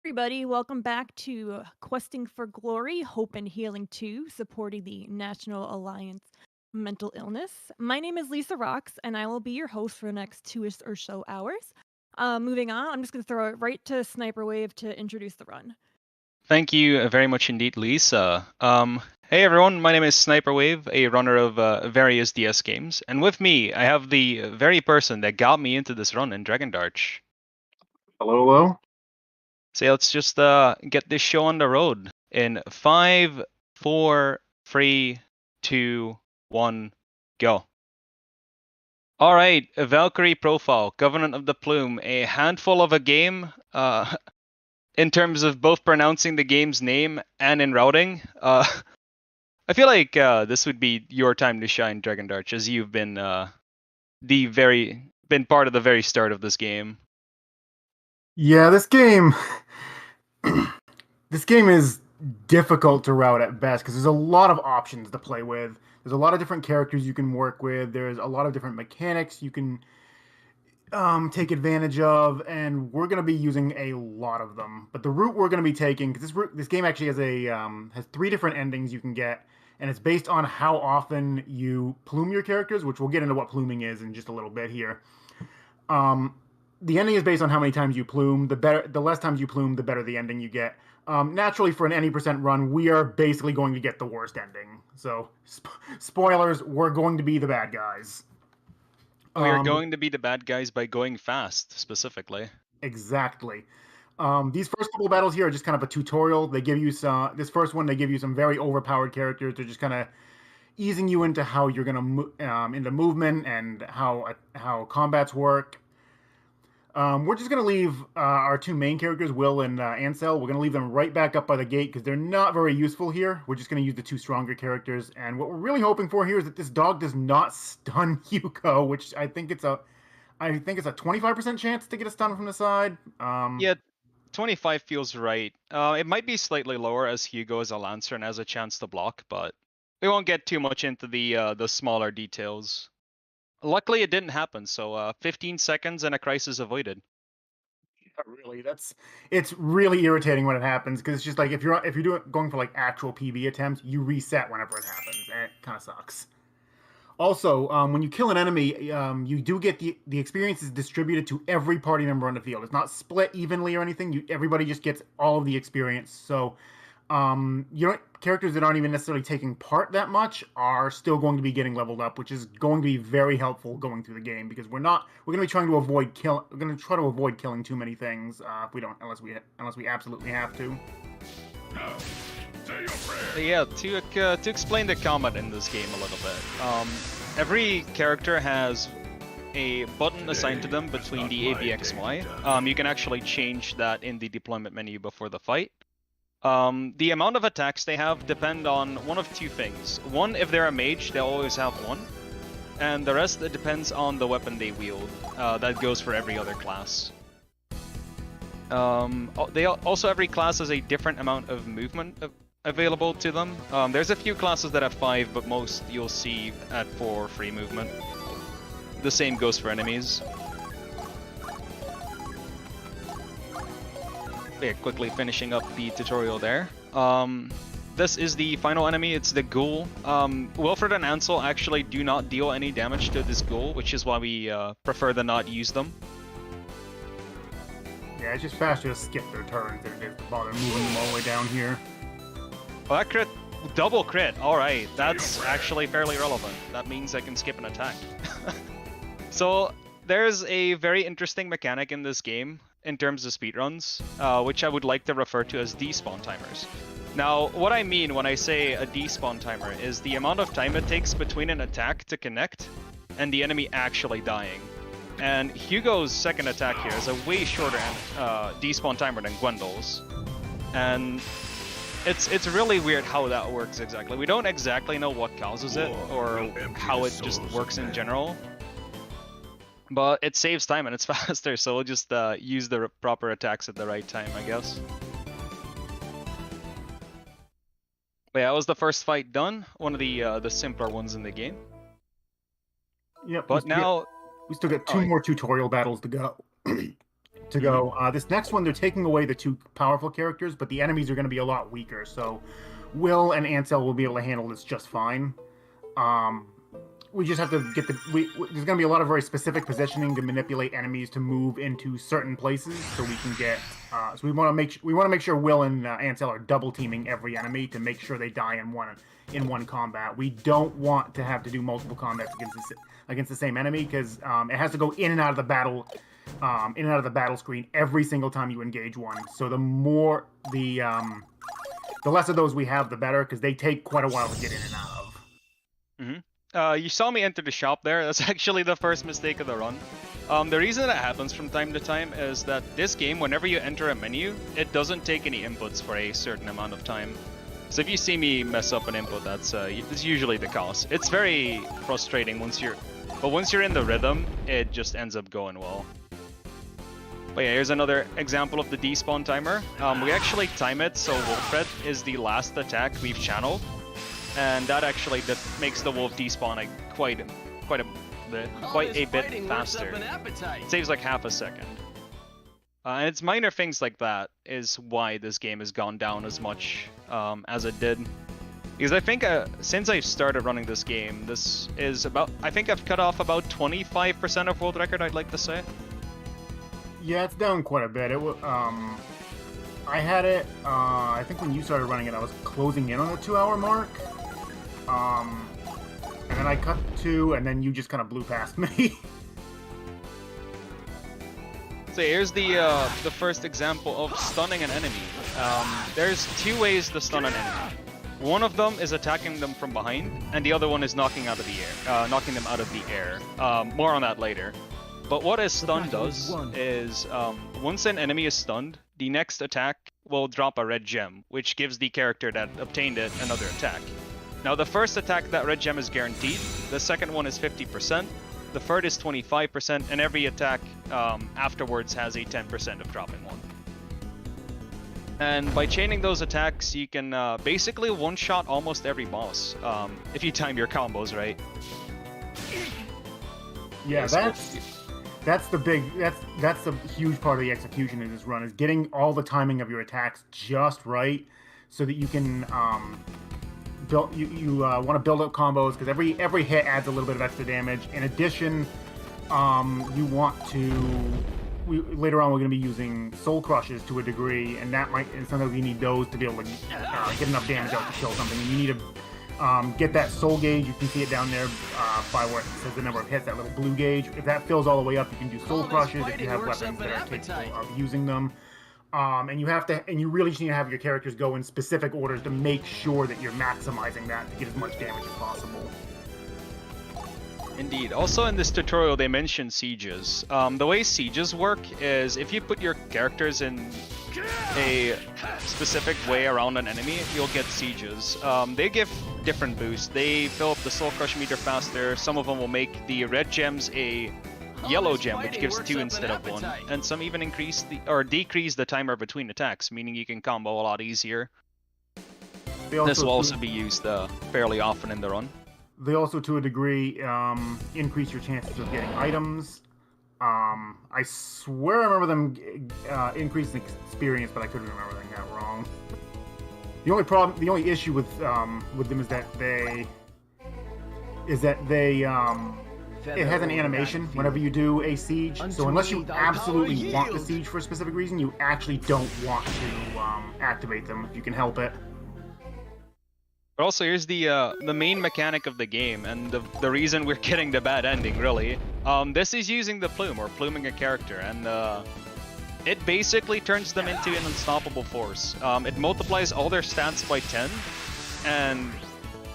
Everybody, welcome back to Questing for Glory, Hope and Healing 2, supporting the National Alliance Mental Illness. My name is Lisa Rocks, and I will be your host for the next two-ish or so hours. Moving on, I'm just going to throw it right to Sniperwave to introduce the run. Thank you very much indeed, Lisa. Hey everyone, my name is Sniperwave, a runner of various DS games, and with me, I have the very person that got me into this run in Dragon Darch. Hello, hello. So let's just get this show on the road in 5, 4, 3, 2, 1, go. All right, a Valkyrie profile, Covenant of the Plume, a handful of a game. In terms of both pronouncing the game's name and in routing. I feel like this would be your time to shine, Dragon Darch, as you've been been part of the very start of this game. Yeah, this game this game is difficult to route at best because there's a lot of options to play with. There's a lot of different characters you can work with. There's a lot of different mechanics you can take advantage of, and we're going to be using a lot of them. But the route we're going to be taking, because this game actually has three different endings you can get, and it's based on how often you plume your characters, which we'll get into what pluming is in just a little bit here. The ending is based on how many times you plume. The less times you plume, the better the ending you get. Naturally, for an any percent run, we are basically going to get the worst ending. So, spoilers: we're going to be the bad guys. We are going to be the bad guys by going fast, specifically. Exactly. These first couple of battles here are just kind of a tutorial. They give you some. This first one, they give you some very overpowered characters. They're just kind of easing you into how you're gonna into movement and how combats work. We're just going to leave our two main characters, Will and Ansel. We're going to leave them right back up by the gate because they're not very useful here. We're just going to use the two stronger characters. And what we're really hoping for here is that this dog does not stun Hugo, which I think it's a 25% chance to get a stun from the side. Yeah, 25 feels right. It might be slightly lower as Hugo is a Lancer and has a chance to block, but we won't get too much into the smaller details. Luckily, it didn't happen, so 15 seconds and a crisis avoided. Really, it's really irritating when it happens because it's just like if you're going for like actual PB attempts, you reset whenever it happens, and it kind of sucks. Also, when you kill an enemy, you do get the experiences distributed to every party member on the field. It's not split evenly or anything. Everybody just gets all of the experience. So, characters that aren't even necessarily taking part that much are still going to be getting leveled up, which is going to be very helpful going through the game because we're going to be trying to avoid killing too many things if we don't unless we absolutely have to. Yeah, to explain the combat in this game a little bit. Every character has a button assigned to them between the A, B, X, Y. You can actually change that in the deployment menu before the fight. The amount of attacks they have depend on one of two things. One, if they're a mage, they'll always have one. And the rest, it depends on the weapon they wield. That goes for every other class. Also, every class has a different amount of movement available to them. There's a few classes that have 5, but most you'll see at 4 free movement. The same goes for enemies. Yeah, quickly finishing up the tutorial there. This is the final enemy, it's the ghoul. Wilfred and Ansel actually do not deal any damage to this ghoul, which is why we prefer to not use them. Yeah, it's just faster to skip their turns than it is to bother moving them all the way down here. Oh, that crit, double crit, alright, that's actually fairly relevant. That means I can skip an attack. So, there's a very interesting mechanic in this game in terms of speedruns, which I would like to refer to as despawn timers. Now, what I mean when I say a despawn timer is the amount of time it takes between an attack to connect and the enemy actually dying. And Hugo's second attack here is a way shorter despawn timer than Gwendole's. And it's really weird how that works exactly. We don't exactly know what causes it or how it just works in general. But it saves time and it's faster, so we'll just use the proper attacks at the right time, I guess. But yeah, that was the first fight done. One of the simpler ones in the game. Yep. But now we still got two more tutorial battles to go. to go. This next one, they're taking away the two powerful characters, but the enemies are going to be a lot weaker. So Will and Ansel will be able to handle this just fine. We just have to get there's going to be a lot of very specific positioning to manipulate enemies to move into certain places, so we can get. So we want to make sure Will and Ansel are double teaming every enemy to make sure they die in one combat. We don't want to have to do multiple combats against the same enemy, because it has to go in and out of the battle. In and out of the battle screen every single time you engage one. So the less of those we have, the better, because they take quite a while to get in and out of. You saw me enter the shop there. That's actually the first mistake of the run. The reason that happens from time to time is that this game, whenever you enter a menu, it doesn't take any inputs for a certain amount of time. So if you see me mess up an input, that's usually the cause. It's very frustrating once you're in the rhythm, it just ends up going well. But yeah, here's another example of the despawn timer. We actually time it so Wolfred is the last attack we've channeled, and that makes the wolf despawn quite a bit faster. It saves like half a second. And it's minor things like that is why this game has gone down as much as it did. Because I think since I've started running this game, I think I've cut off about 25% of world record, I'd like to say. Yeah, it's down quite a bit. I had it, I think when you started running it, I was closing in on the 2-hour mark. And then I cut to 2, and then you just kind of blew past me. So here's the first example of stunning an enemy. There's two ways to stun an enemy. One of them is attacking them from behind, and the other one is knocking them out of the air. More on that later. But what a stun does is, once an enemy is stunned, the next attack will drop a red gem, which gives the character that obtained it another attack. Now the first attack, that red gem is guaranteed, the second one is 50%, the third is 25%, and every attack afterwards has a 10% of dropping one. And by chaining those attacks, you can basically one-shot almost every boss, if you time your combos right. Yeah, that's the huge part of the execution in this run, is getting all the timing of your attacks just right, so that you can want to build up combos, because every hit adds a little bit of extra damage. In addition, you want to. Later on, we're going to be using soul crushes to a degree, and sometimes you need those to be able to get enough damage out to kill something. And you need to get that soul gauge. You can see it down there by where it says the number of hits, that little blue gauge. If that fills all the way up, you can do soul crushes if you have weapons that are capable of using them. And you really just need to have your characters go in specific orders to make sure that you're maximizing that to get as much damage as possible. Indeed. Also in this tutorial they mentioned sieges. The way sieges work is if you put your characters in a specific way around an enemy, you'll get sieges. They give different boosts. They fill up the soul crush meter faster. Some of them will make the red gems a yellow gem, which gives 2 instead of 1. And some even decrease the timer between attacks, meaning you can combo a lot easier. This will also be used fairly often in the run. They also, to a degree, increase your chances of getting items. I swear I remember them increasing experience, but I couldn't remember that wrong. The only issue with them is that it has an animation whenever you do a siege. So unless you absolutely want the siege for a specific reason, you actually don't want to activate them if you can help it. But also, here's the main mechanic of the game, and the reason we're getting the bad ending, really. This is using the Plume, or pluming a character, and it basically turns them into an unstoppable force. It multiplies all their stats by 10, and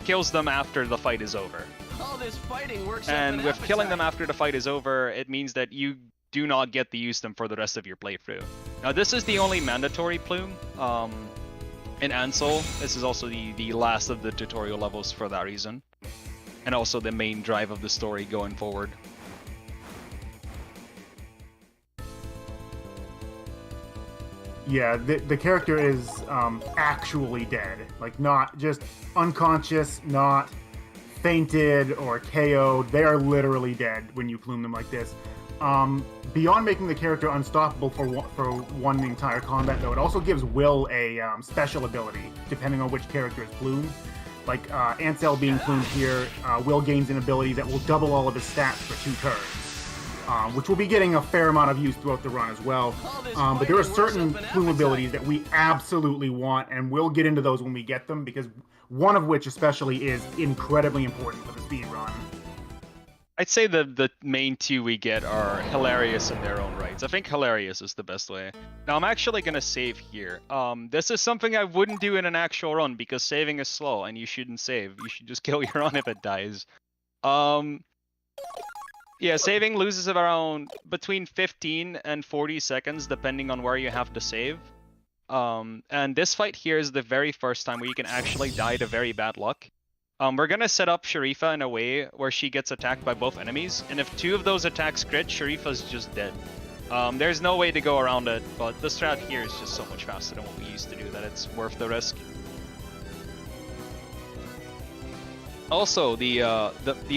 kills them after the fight is over. All this fighting works and with killing them after the fight is over, it means that you do not get to use them for the rest of your playthrough. Now, this is the only mandatory Plume. In Ansel, this is also the last of the tutorial levels for that reason. And also the main drive of the story going forward. Yeah, the character is actually dead. Like, not just unconscious, not fainted or KO'd. They are literally dead when you plume them like this. Beyond making the character unstoppable for one entire combat, though, it also gives Will a special ability, depending on which character is Plume. Like Ansel being plumed here, Will gains an ability that will double all of his stats for 2 turns, which will be getting a fair amount of use throughout the run as well. But there are certain Plume abilities that we absolutely want, and we'll get into those when we get them, because one of which especially is incredibly important for the speed run. I'd say the main 2 we get are hilarious in their own rights. I think hilarious is the best way. Now I'm actually gonna save here. This is something I wouldn't do in an actual run because saving is slow and you shouldn't save. You should just kill your run if it dies. Yeah, saving loses around between 15 and 40 seconds depending on where you have to save. And this fight here is the very first time where you can actually die to very bad luck. We're gonna set up Sharifa in a way where she gets attacked by both enemies, and if 2 of those attacks crit, Sharifa's just dead. There's no way to go around it, but the strat here is just so much faster than what we used to do that it's worth the risk. Also, the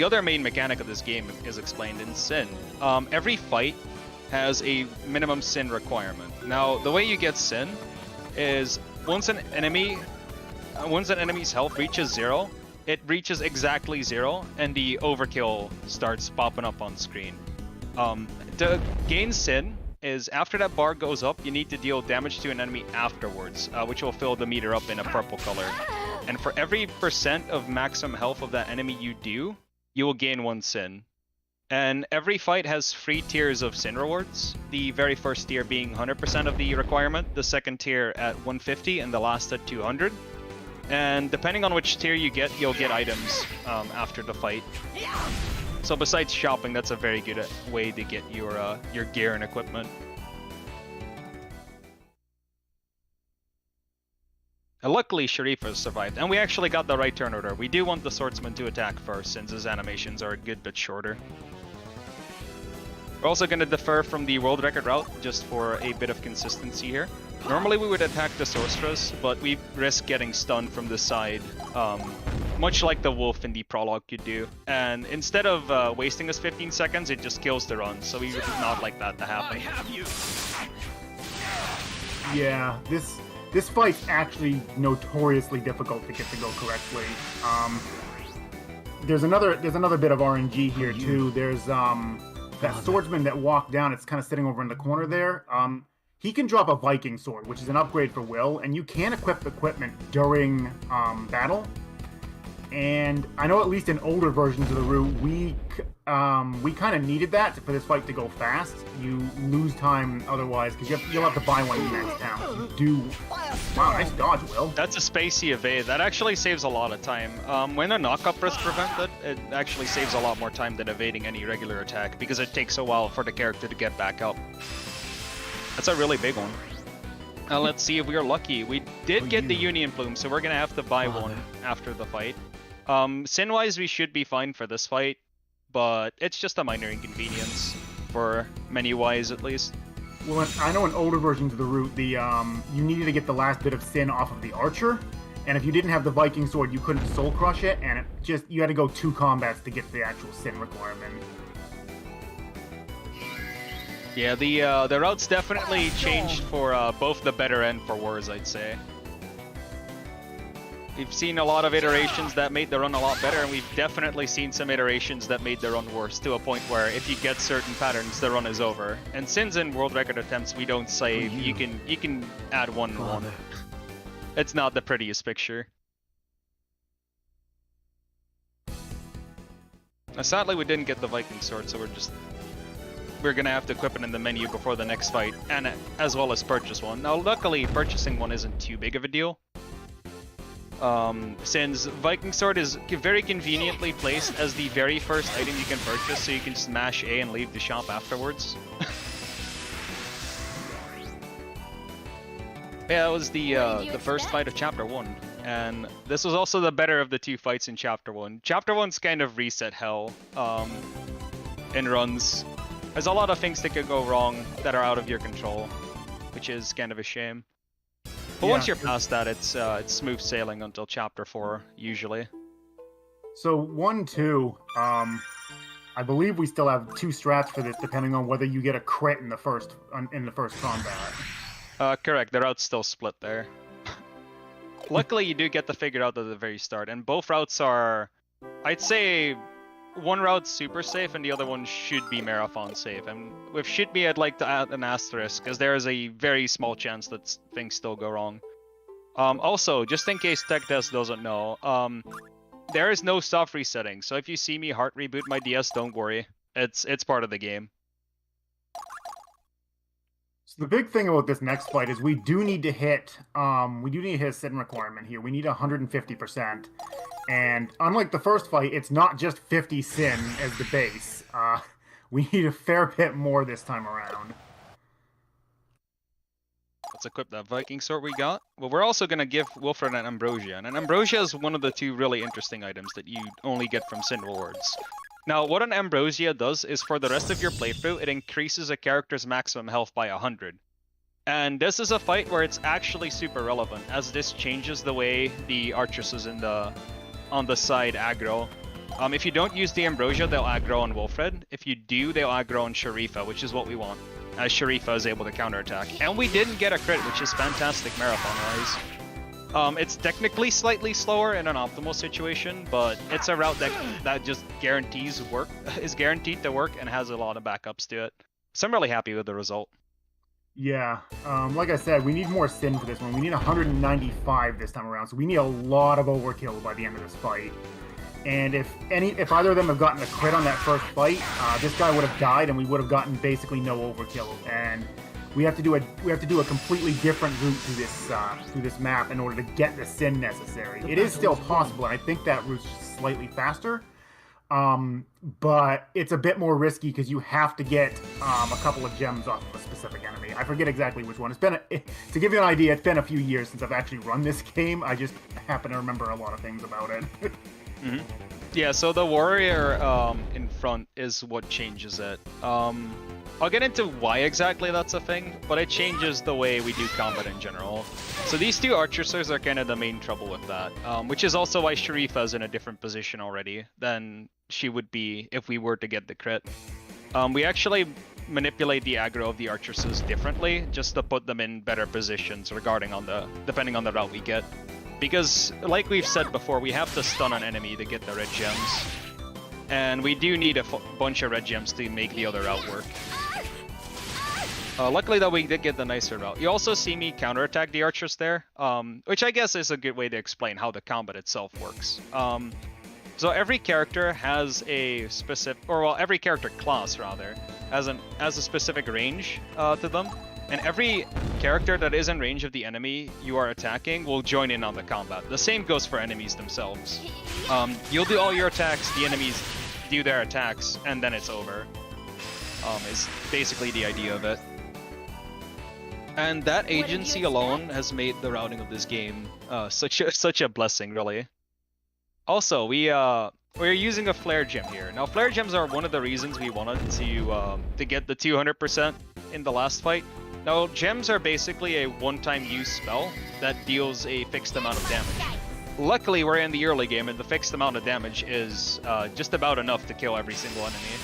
other main mechanic of this game is explained in Sin. Every fight has a minimum Sin requirement. Now, the way you get Sin is once an enemy's health reaches 0, it reaches exactly 0, and the overkill starts popping up on screen. To gain Sin is after that bar goes up, you need to deal damage to an enemy afterwards, which will fill the meter up in a purple color. And for every % of maximum health of that enemy you do, you will gain 1 Sin. And every fight has 3 tiers of Sin rewards. The very first tier being 100% of the requirement, the second tier at 150, and the last at 200. And depending on which tier you get, you'll get items after the fight. So besides shopping, that's a very good way to get your gear and equipment. And luckily, Sharifa survived, and we actually got the right turn order. We do want the swordsman to attack first, since his animations are a good bit shorter. We're also going to defer from the world record route, just for a bit of consistency here. Normally we would attack the sorceress, but we risk getting stunned from the side, much like the wolf in the prologue could do. And instead of wasting us 15 seconds, it just kills the run, so we would not like that to happen. Yeah, this fight's actually notoriously difficult to get to go correctly. There's another bit of RNG here too. There's that swordsman that walked down. It's kind of sitting over in the corner there. He can drop a Viking sword, which is an upgrade for Will, and you can equip equipment during battle. And I know at least in older versions of the route, we kind of needed that for this fight to go fast. You lose time otherwise, because you'll have to buy one next town. You do. Wow, nice dodge, Will. That's a spacey evade. That actually saves a lot of time. When a knock-up is prevented, it actually saves a lot more time than evading any regular attack, because it takes a while for the character to get back up. That's a really big one. Let's see if we are lucky. We did get the Union Plume, so we're gonna have to buy one after the fight. Sin-wise, we should be fine for this fight, but it's just a minor inconvenience for menu-wise, at least. Well, I know in older versions of the route, you needed to get the last bit of Sin off of the Archer, and if you didn't have the Viking sword, you couldn't Soul Crush it, and you had to go 2 combats to get the actual Sin requirement. Yeah, the routes definitely changed for both the better and for worse, I'd say. We've seen a lot of iterations that made the run a lot better, and we've definitely seen some iterations that made the run worse, to a point where if you get certain patterns, the run is over. And since in world record attempts we don't save, you can add 1 and 1. It's not the prettiest picture. Sadly, we didn't get the Viking sword, so we're gonna have to equip it in the menu before the next fight, and as well as purchase one. Now, luckily, purchasing one isn't too big of a deal. Since Viking Sword is very conveniently placed as the very first item you can purchase, so you can smash A and leave the shop afterwards. Yeah, that was the first fight of Chapter 1, and this was also the better of the 2 fights in Chapter 1. Chapter 1's kind of reset hell in runs. There's a lot of things that could go wrong that are out of your control, which is kind of a shame. But once you're past that, it's smooth sailing until Chapter 4, usually. So 1-2, I believe we still have 2 strats for this, depending on whether you get a crit in the first combat. Correct. The route's still split there. Luckily, you do get to figure out at the very start, and both routes are, I'd say, one route's super safe and the other one should be marathon safe. And with should be, I'd like to add an asterisk, because there is a very small chance that things still go wrong. Also, just in case Tech Desk doesn't know, there is no soft resetting, so if you see me hard reboot my DS, don't worry. It's part of the game. So the big thing about this next fight is we do need to hit a sin requirement here. We need 150%. And unlike the first fight, it's not just 50 sin as the base. We need a fair bit more this time around. Let's equip that Viking sword we got. Well, we're also going to give Wilfred an Ambrosia. And an Ambrosia is one of the 2 really interesting items that you only get from Sin rewards. Now, what an Ambrosia does is for the rest of your playthrough, it increases a character's maximum health by 100. And this is a fight where it's actually super relevant, as this changes the way the Archers on the side aggro. If you don't use the Ambrosia, they'll aggro on Wilfred. If you do, they'll aggro on Sharifa, which is what we want, as Sharifa is able to counterattack. And we didn't get a crit, which is fantastic marathon-wise. It's technically slightly slower in an optimal situation, but it's a route that just is guaranteed to work and has a lot of backups to it. So I'm really happy with the result. Yeah, like I said, we need more sin for this one. We need 195 this time around, so we need a lot of overkill by the end of this fight. And if either of them have gotten a crit on that first fight, this guy would have died, and we would have gotten basically no overkill. And we have to do a completely different route through this map in order to get the sin necessary. It is still possible, and I think that route's slightly faster. But it's a bit more risky because you have to get a couple of gems off of a specific enemy. I forget exactly which one. To give you an idea, it's been a few years since I've actually run this game. I just happen to remember a lot of things about it. Mm-hmm. Yeah, so the warrior in front is what changes it. I'll get into why exactly that's a thing, but it changes the way we do combat in general. So these 2 archers are kind of the main trouble with that, which is also why Sharifa is in a different position already than she would be if we were to get the crit. We actually manipulate the aggro of the archers differently, just to put them in better positions depending on the route we get. Because, like we've said before, we have to stun an enemy to get the red gems. And we do need a bunch of red gems to make the other route work. Luckily though, we did get the nicer route. You also see me counterattack the archers there, which I guess is a good way to explain how the combat itself works. So every character has a specific, every character class rather, has a specific range to them. And every character that is in range of the enemy you are attacking will join in on the combat. The same goes for enemies themselves. You'll do all your attacks, the enemies do their attacks, and then it's over. Is basically the idea of it. And that agency alone has made the routing of this game such a blessing, really. Also, we're using a flare gem here. Now, flare gems are one of the reasons we wanted to get the 200% in the last fight. Now, gems are basically a one-time use spell that deals a fixed amount of damage. Luckily, we're in the early game, and the fixed amount of damage is just about enough to kill every single enemy.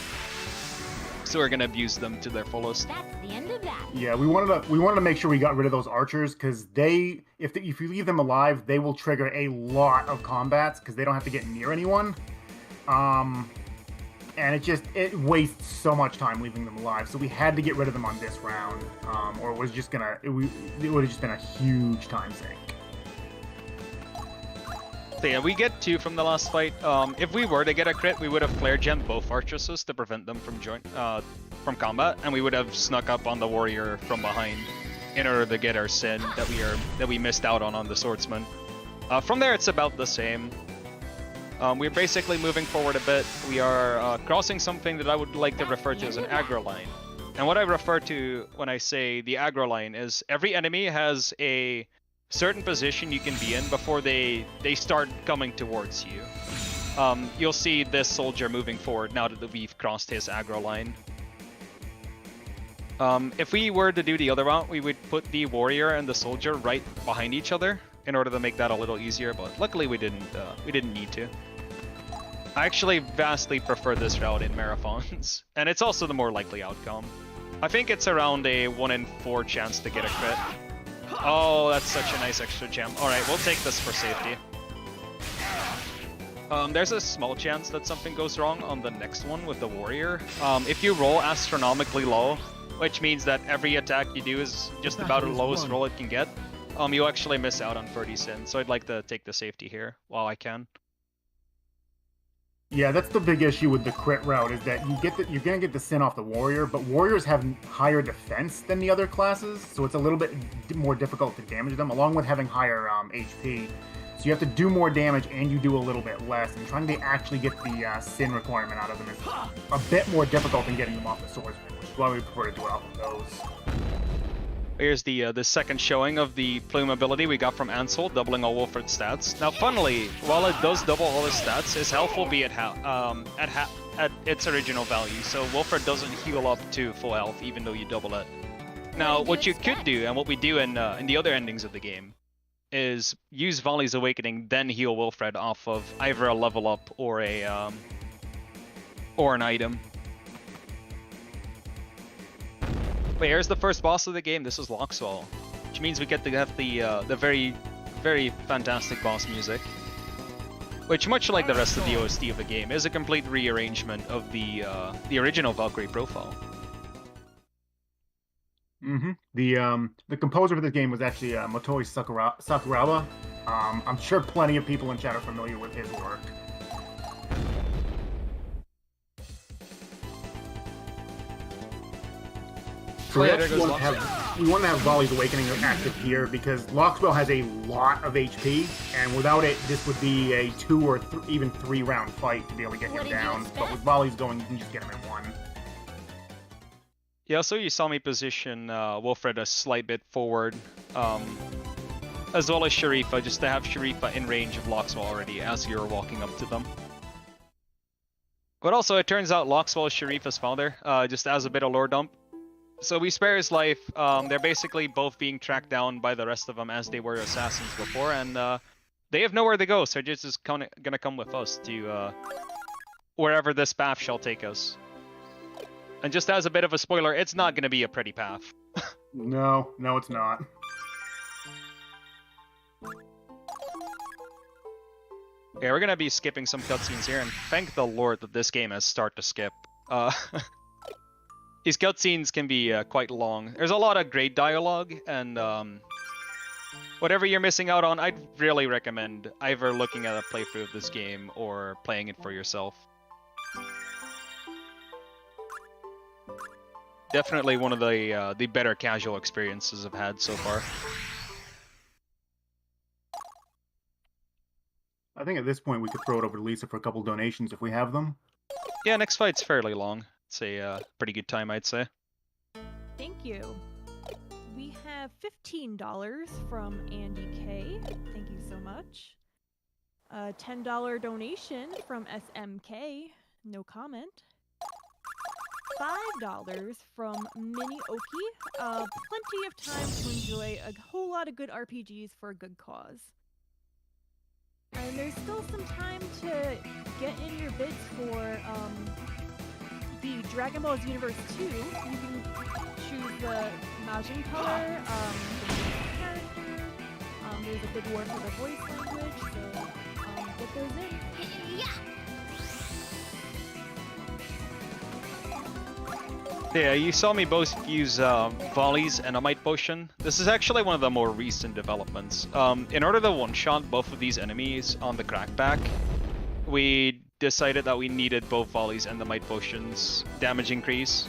So we're gonna abuse them to their fullest. That's the end of that. Yeah, we wanted to make sure we got rid of those archers because if you leave them alive, they will trigger a lot of combats because they don't have to get near anyone. And it wastes so much time leaving them alive. So we had to get rid of them on this round, or it would have just been a huge time sink. So yeah, we get 2 from the last fight. If we were to get a crit, we would have flare gemmed both archers to prevent them from combat, and we would have snuck up on the warrior from behind in order to get our sin that we missed out on the swordsman. From there, it's about the same. We're basically moving forward a bit. We are crossing something that I would like to refer to as an aggro line. And what I refer to when I say the aggro line is every enemy has a certain position you can be in before they start coming towards you. You'll see this soldier moving forward now that we've crossed his aggro line. If we were to do the other route, we would put the warrior and the soldier right behind each other in order to make that a little easier, but luckily we didn't need to. I actually vastly prefer this route in marathons, and it's also the more likely outcome. I think it's around a 1 in 4 chance to get a crit. Oh, that's such a nice extra gem. Alright, we'll take this for safety. There's a small chance that something goes wrong on the next one with the warrior. If you roll astronomically low, which means that every attack you do is just about the lowest roll it can get, you actually miss out on 30 sin. So I'd like to take the safety here while I can. Yeah, that's the big issue with the crit route, is that you're gonna get the sin off the warrior, but warriors have higher defense than the other classes, so it's a little bit more difficult to damage them, along with having higher HP. So you have to do more damage, and you do a little bit less, and trying to actually get the sin requirement out of them is a bit more difficult than getting them off the swordsman, which is why we prefer to do it off of those. Here's the second showing of the Plume ability we got from Ansel, doubling all Wilfred's stats. Now, funnily, while it does double all his stats, his health will be at its original value, so Wilfred doesn't heal up to full health even though you double it. Now, what you could do, and what we do in the other endings of the game, is use Volley's Awakening, then heal Wilfred off of either a level up or a or an item. But here's the first boss of the game. This is Loxwell, which means we get to have the very, very fantastic boss music, which, much like the rest of the OST of the game, is a complete rearrangement of the original Valkyrie profile. Mm-hmm. The composer for this game was actually Motoi Sakuraba. I'm sure plenty of people in chat are familiar with his work. So we want to have Volley's Awakening active here because Loxwell has a lot of HP, and without it, this would be a 2 or even 3 round fight to be able to get him down. But with Volley's going, you can just get him in 1. Yeah, so you saw me position Wilfred a slight bit forward, as well as Sharifa, just to have Sharifa in range of Loxwell already as you're walking up to them. But also, it turns out Loxwell is Sharifa's father, just as a bit of lore dump. So we spare his life. They're basically both being tracked down by the rest of them as they were assassins before, and they have nowhere to go, so they're just gonna come with us to wherever this path shall take us. And just as a bit of a spoiler, it's not gonna be a pretty path. No, it's not. Yeah, we're gonna be skipping some cutscenes here, and thank the Lord that this game has start to skip. These cutscenes can be quite long. There's a lot of great dialogue, and whatever you're missing out on, I'd really recommend either looking at a playthrough of this game or playing it for yourself. Definitely one of the better casual experiences I've had so far. I think at this point we could throw it over to Lisa for a couple donations if we have them. Yeah, next fight's fairly long. It's a pretty good time, I'd say. Thank you. We have $15 from Andy K. Thank you so much. A $10 donation from SMK. No comment. $5 from Mini Oki. Plenty of time to enjoy a whole lot of good RPGs for a good cause. And there's still some time to get in your bids for the Dragon Ball Z Universe 2. You can choose the Majin color, the character. There's a bid war for the voice language, so get those in. Yeah, you saw me both use volleys and a might potion. This is actually one of the more recent developments. In order to one-shot both of these enemies on the crackback, we decided that we needed both volleys and the might potion's damage increase.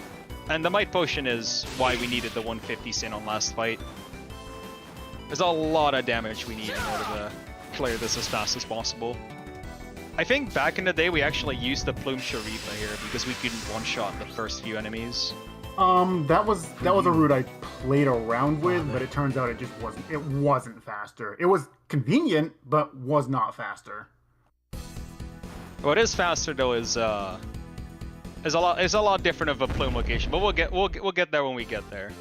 And the might potion is why we needed the 150 sin on last fight. There's a lot of damage we need in order to clear this as fast as possible. I think back in the day we actually used the Plume Sharifa here because we couldn't one-shot the first few enemies. That was a route I played around with, but it turns out it just wasn't faster. It was convenient, but was not faster. What is faster though is a lot different of a Plume location, but we'll get there when we get there.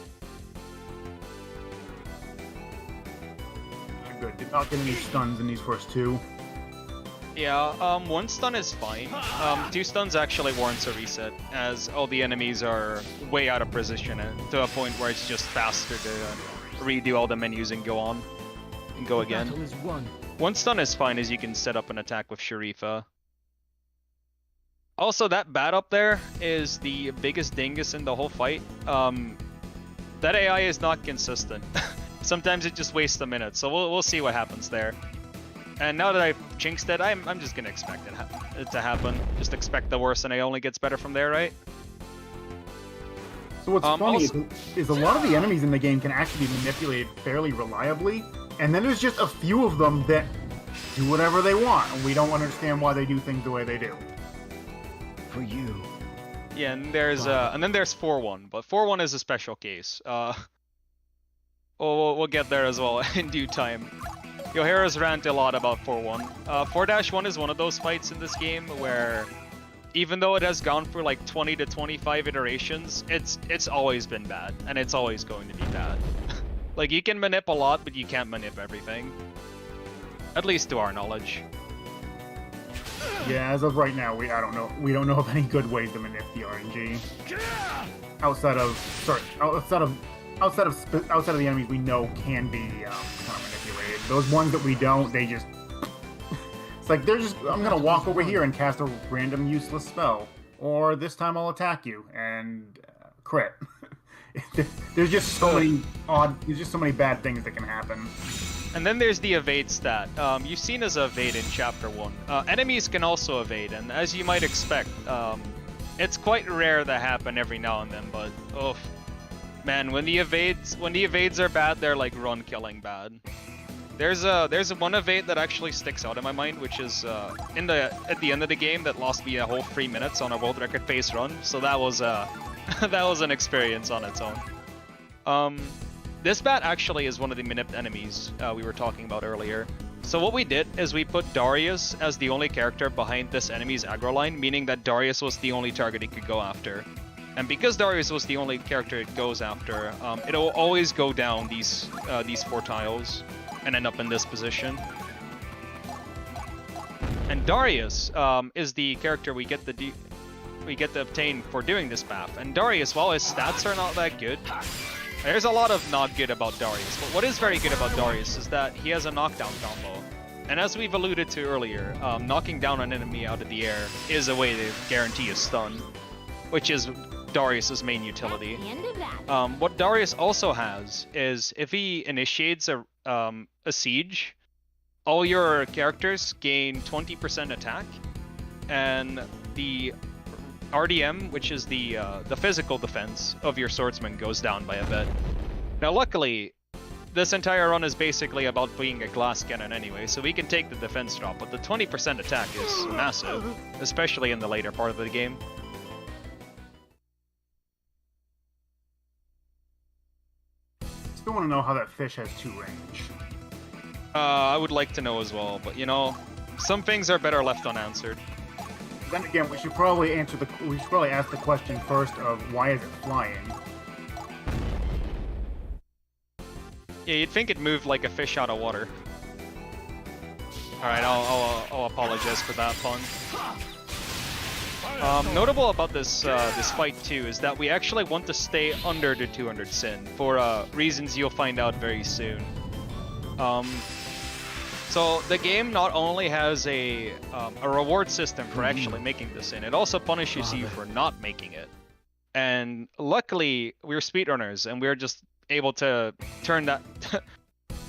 Good. Did not get any stuns in these first two. Yeah, one stun is fine. Two stuns actually warrants a reset, as all the enemies are way out of position and to a point where it's just faster to redo all the menus and go on and go again. Battle is won. One stun is fine, as you can set up an attack with Sharifa. Also, that bat up there is the biggest dingus in the whole fight. That AI is not consistent. Sometimes it just wastes a minute, so we'll see what happens there. And now that I've jinxed it, I'm just gonna expect it to happen. Just expect the worst, and it only gets better from there, right? So what's funny is a lot of the enemies in the game can actually be manipulated fairly reliably, and then there's just a few of them that do whatever they want, and we don't understand why they do things the way they do. For you. Yeah, and there's and then there's 4-1, but 4-1 is a special case. We'll get there as well in due time. You'll hear us rant a lot about 4-1. 4-1 is one of those fights in this game where, even though it has gone for like 20 to 25 iterations, it's always been bad, and it's always going to be bad. Like, you can manip a lot, but you can't manip everything. At least to our knowledge. Yeah, as of right now, we don't know of any good ways to manip the RNG. Outside of the enemies we know can be kind of manipulated. Those ones that we don't, they just... It's like, I'm gonna walk over here and cast a random useless spell. Or this time I'll attack you, and crit. There's just so many bad things that can happen. And then there's the evade stat. You've seen us evade in Chapter 1. Enemies can also evade, and as you might expect, it's quite rare to happen every now and then, but oh man, when the evades are bad, they're like run killing bad. There's one evade that actually sticks out in my mind, which is at the end of the game that lost me a whole 3 minutes on a world record pace run. So that was that was an experience on its own. This bat actually is one of the minipped enemies we were talking about earlier. So what we did is we put Darius as the only character behind this enemy's aggro line, meaning that Darius was the only target it could go after. And because Darius was the only character it goes after, it'll always go down these 4 tiles and end up in this position. And Darius is the character we get to obtain for doing this buff. And Darius, while his stats are not that good, there's a lot of not good about Darius. But what is very good about Darius is that he has a knockdown combo. And as we've alluded to earlier, knocking down an enemy out of the air is a way to guarantee a stun, which is Darius's main utility. What Darius also has is if he initiates a siege, all your characters gain 20% attack, and the RDM, which is the physical defense of your swordsman, goes down by a bit. Now, luckily, this entire run is basically about being a glass cannon anyway, so we can take the defense drop, but the 20% attack is massive, especially in the later part of the game. Still want to know how that fish has 2 range. I would like to know as well, but you know, some things are better left unanswered. Then again, we should probably ask the question first of why is it flying? Yeah, you'd think it moved like a fish out of water. Alright, I'll apologize for that pun. Notable about this fight too is that we actually want to stay under the 200 sin for reasons you'll find out very soon. So the game not only has a reward system for actually making this in, it also punishes you for not making it. And luckily, we're speedrunners, and we're just able to turn that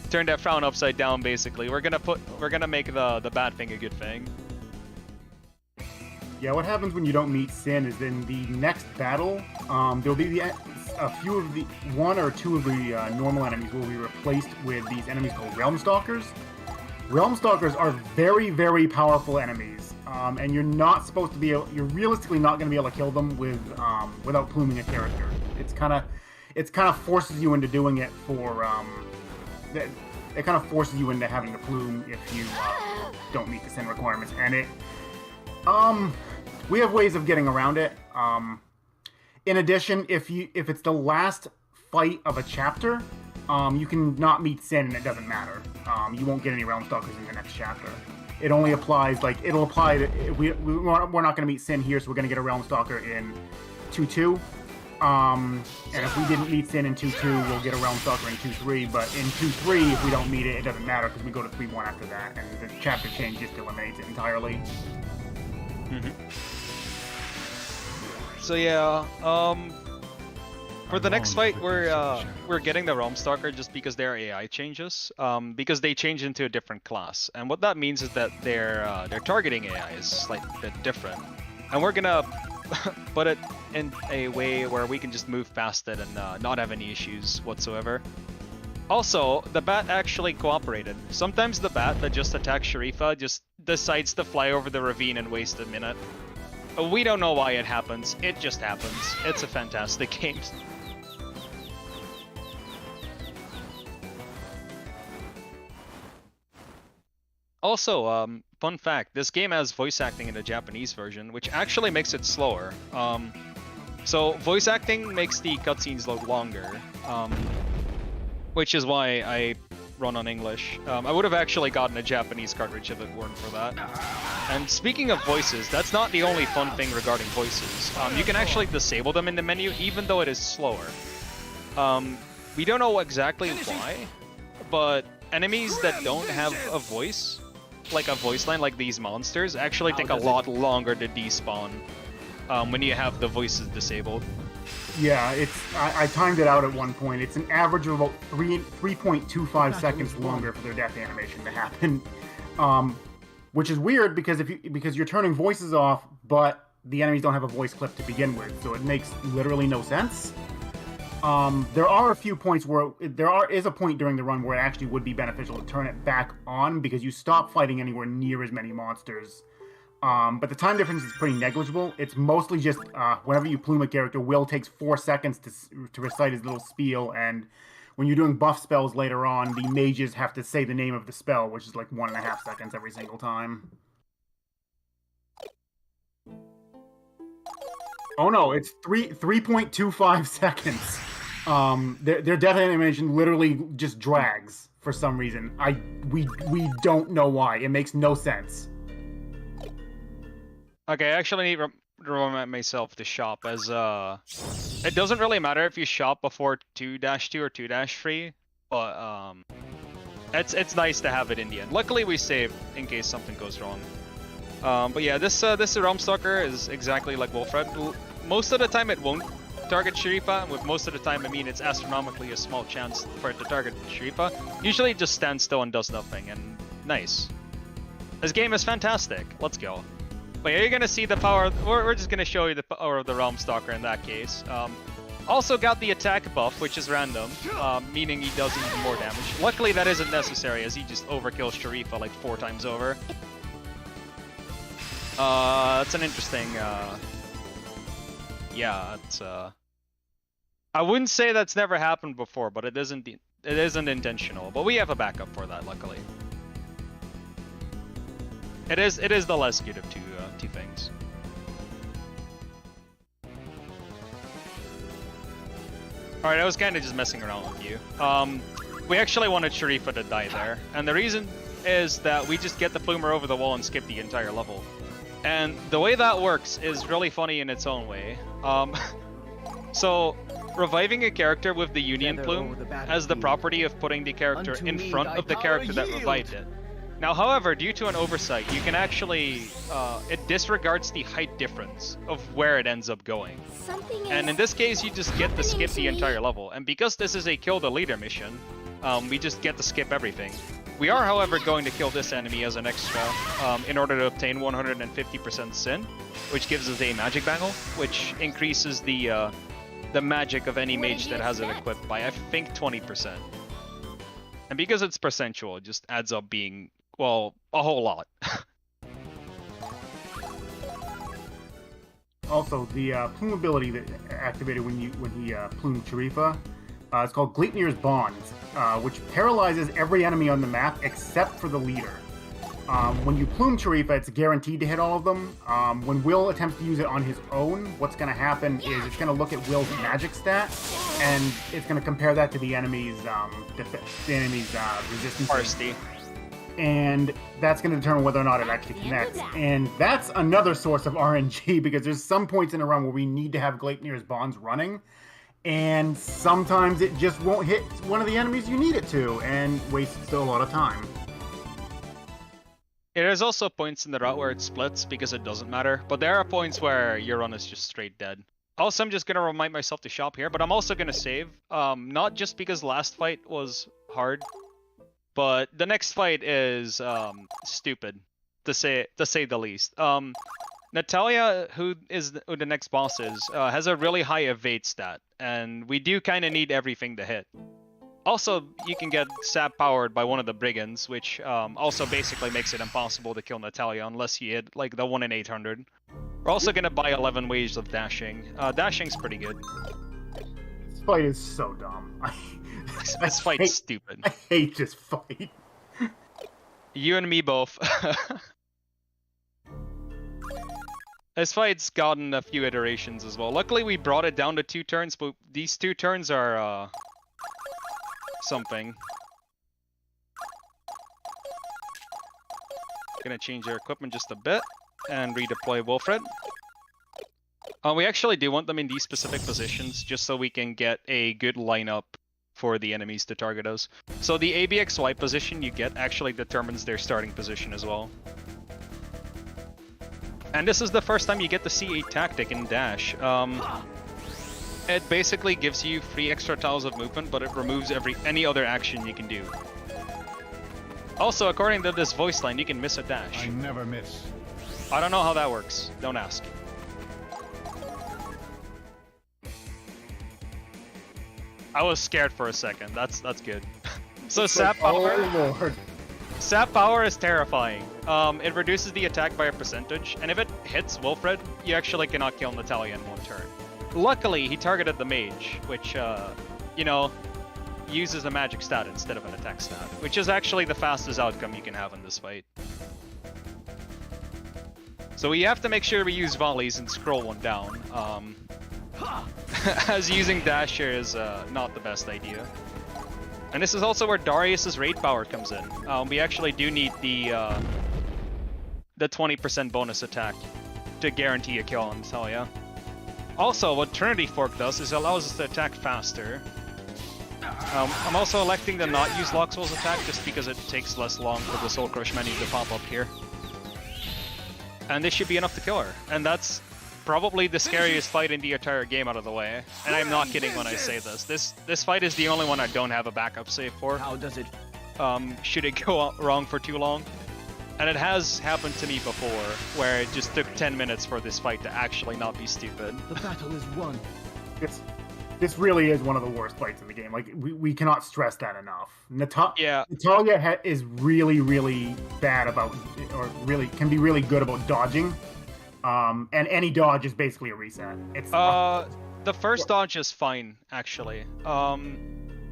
turn that frown upside down. Basically, we're gonna make the bad thing a good thing. Yeah, what happens when you don't meet Sin is in the next battle, there'll be one or two of the normal enemies will be replaced with these enemies called Realm Stalkers. Realm Stalkers are very, very powerful enemies, and you're realistically not going to be able to kill them without pluming a character. It's kind of forces you into doing it it kind of forces you into having to plume if you don't meet the Sin requirements, and we have ways of getting around it. In addition, if it's the last fight of a chapter, you can not meet Sin and it doesn't matter. You won't get any Realm Stalkers in the next chapter. it only applies, like, it'll apply to, we're not going to meet Sin here, so we're going to get a Realm Stalker in 2-2. And if we didn't meet Sin in 2-2, we'll get a Realm Stalker in 2-3, but in 2-3, if we don't meet it, it doesn't matter, because we go to 3-1 after that, and the chapter change just eliminates it entirely. So yeah, for the next fight, we're getting the Realm Stalker just because their AI changes, because they change into a different class, and what that means is that their targeting AI is slightly bit different, and we're gonna put it in a way where we can just move past it and not have any issues whatsoever. Also, the bat actually cooperated. Sometimes the bat that just attacks Sharifa just decides to fly over the ravine and waste a minute. We don't know why it happens. It just happens. It's a fantastic game. Also, fun fact, this game has voice acting in the Japanese version, which actually makes it slower. So voice acting makes the cutscenes load longer, which is why I run on English. I would have actually gotten a Japanese cartridge if it weren't for that. And speaking of voices, that's not the only fun thing regarding voices. You can actually disable them in the menu, even though it is slower. We don't know exactly why, but enemies that don't have a voice, like a voice line like these monsters, actually take a lot longer to despawn when you have the voices disabled. Yeah, I timed it out at one point. It's an average of about 3.25 seconds longer for their death animation to happen, which is weird because because you're turning voices off, but the enemies don't have a voice clip to begin with, so it makes literally no sense. There are a few points where is a point during the run where it actually would be beneficial to turn it back on because you stop fighting anywhere near as many monsters. But the time difference is pretty negligible. It's mostly just whenever you plume a character, Will takes 4 seconds to recite his little spiel, and when you're doing buff spells later on, the mages have to say the name of the spell, which is like 1.5 seconds every single time. Oh no, it's 3.25 seconds. Their death animation literally just drags for some reason. We don't know why. It makes no sense. Okay, I actually need to remind myself to shop, as it doesn't really matter if you shop before 2-2 or 2-3, but it's nice to have it in the end. Luckily we saved in case something goes wrong. But yeah, this Realm Stalker is exactly like Wolfred. Most of the time it won't target Sharifa, and with most of the time I mean it's astronomically a small chance for it to target Sharifa. Usually it just stands still and does nothing, and nice. This game is fantastic. Let's go. But yeah, you're gonna see the power. We're just gonna show you the power of the Realm Stalker in that case. Also got the attack buff, which is random, meaning he does even more damage. Luckily that isn't necessary, as he just overkills Sharifa like 4 times over. That's an interesting. Yeah, it's. I wouldn't say that's never happened before, but it isn't intentional. But we have a backup for that, luckily. It is the less good of two things. Alright, I was kind of just messing around with you. We actually wanted Sharifa to die there, and the reason is that we just get the Plumer over the wall and skip the entire level. And the way that works is really funny in its own way. So, reviving a character with the Union Plume has the property of putting the character in front of the character that revived it. Now, however, due to an oversight, you can actually, it disregards the height difference of where it ends up going. And in this case, you just get to skip the entire level. And because this is a kill the leader mission, we just get to skip everything. We are, however, going to kill this enemy as an extra in order to obtain 150% Sin, which gives us a magic bangle, which increases the magic of any mage that has it equipped by, I think, 20%. And because it's percentual, it just adds up being, well, a whole lot. Also, the plume ability that activated when he plumed Sharifa, it's called Gleipnir's Bond, which paralyzes every enemy on the map except for the leader. When you plume Sharifa, it's guaranteed to hit all of them. When Will attempts to use it on his own, what's going to happen is it's going to look at Will's magic stat, and it's going to compare that to the enemy's resistance. Varsity. and that's going to determine whether or not it actually connects. And that's another source of RNG, because there's some points in a run where we need to have Gleipnir's bonds running, and sometimes it just won't hit one of the enemies you need it to, and wastes still a lot of time. Yeah, there's also points in the route where it splits because it doesn't matter, but there are points where your run is just straight dead. Also, I'm just gonna remind myself to shop here, but I'm also gonna save. Not just because last fight was hard, but the next fight is stupid, to say the least. Natalia, who the next boss is, has a really high evade stat, and we do kind of need everything to hit. Also, you can get sap powered by one of the brigands, which also basically makes it impossible to kill Natalia unless you hit like the 1 in 800. We're also gonna buy 11 waves of dashing. Dashing's pretty good. This fight is so dumb. This fight's stupid. I hate this fight. You and me both. This fight's gotten a few iterations as well. Luckily, we brought it down to 2 turns, but these 2 turns are something. Gonna change our equipment just a bit and redeploy Wilfred. We actually do want them in these specific positions just so we can get a good lineup for the enemies to target us. So the ABXY position you get actually determines their starting position as well. And this is the first time you get to see a tactic in Dash. It basically gives you 3 extra tiles of movement, but it removes any other action you can do. Also, according to this voice line, you can miss a dash. I never miss. I don't know how that works. Don't ask. I was scared for a second. That's good. So sap power. Oh Lord. Sap power is terrifying. It reduces the attack by a percentage, and if it hits Wilfred, you actually cannot kill Natalia in 1 turn. Luckily, he targeted the mage, which, you know, uses a magic stat instead of an attack stat, which is actually the fastest outcome you can have in this fight. So we have to make sure we use volleys and scroll one down, as using dash here is not the best idea. And this is also where Darius's raid power comes in. We actually do need the 20% bonus attack to guarantee a kill on Natalia. Also, what Trinity Fork does is it allows us to attack faster. I'm also electing to not use Loxwell's attack just because it takes less long for the Soul Crush menu to pop up here. And this should be enough to kill her. And that's probably the scariest fight in the entire game out of the way. And I'm not kidding when I say this. This fight is the only one I don't have a backup save for. How does it? Should it go wrong for too long. And it has happened to me before, where it just took 10 minutes for this fight to actually not be stupid. The battle is won. This really is one of the worst fights in the game. Like, we cannot stress that enough. Yeah. Natalia is really, really bad about, or really can be really good about dodging. And any dodge is basically a reset. It's the first dodge is fine, actually.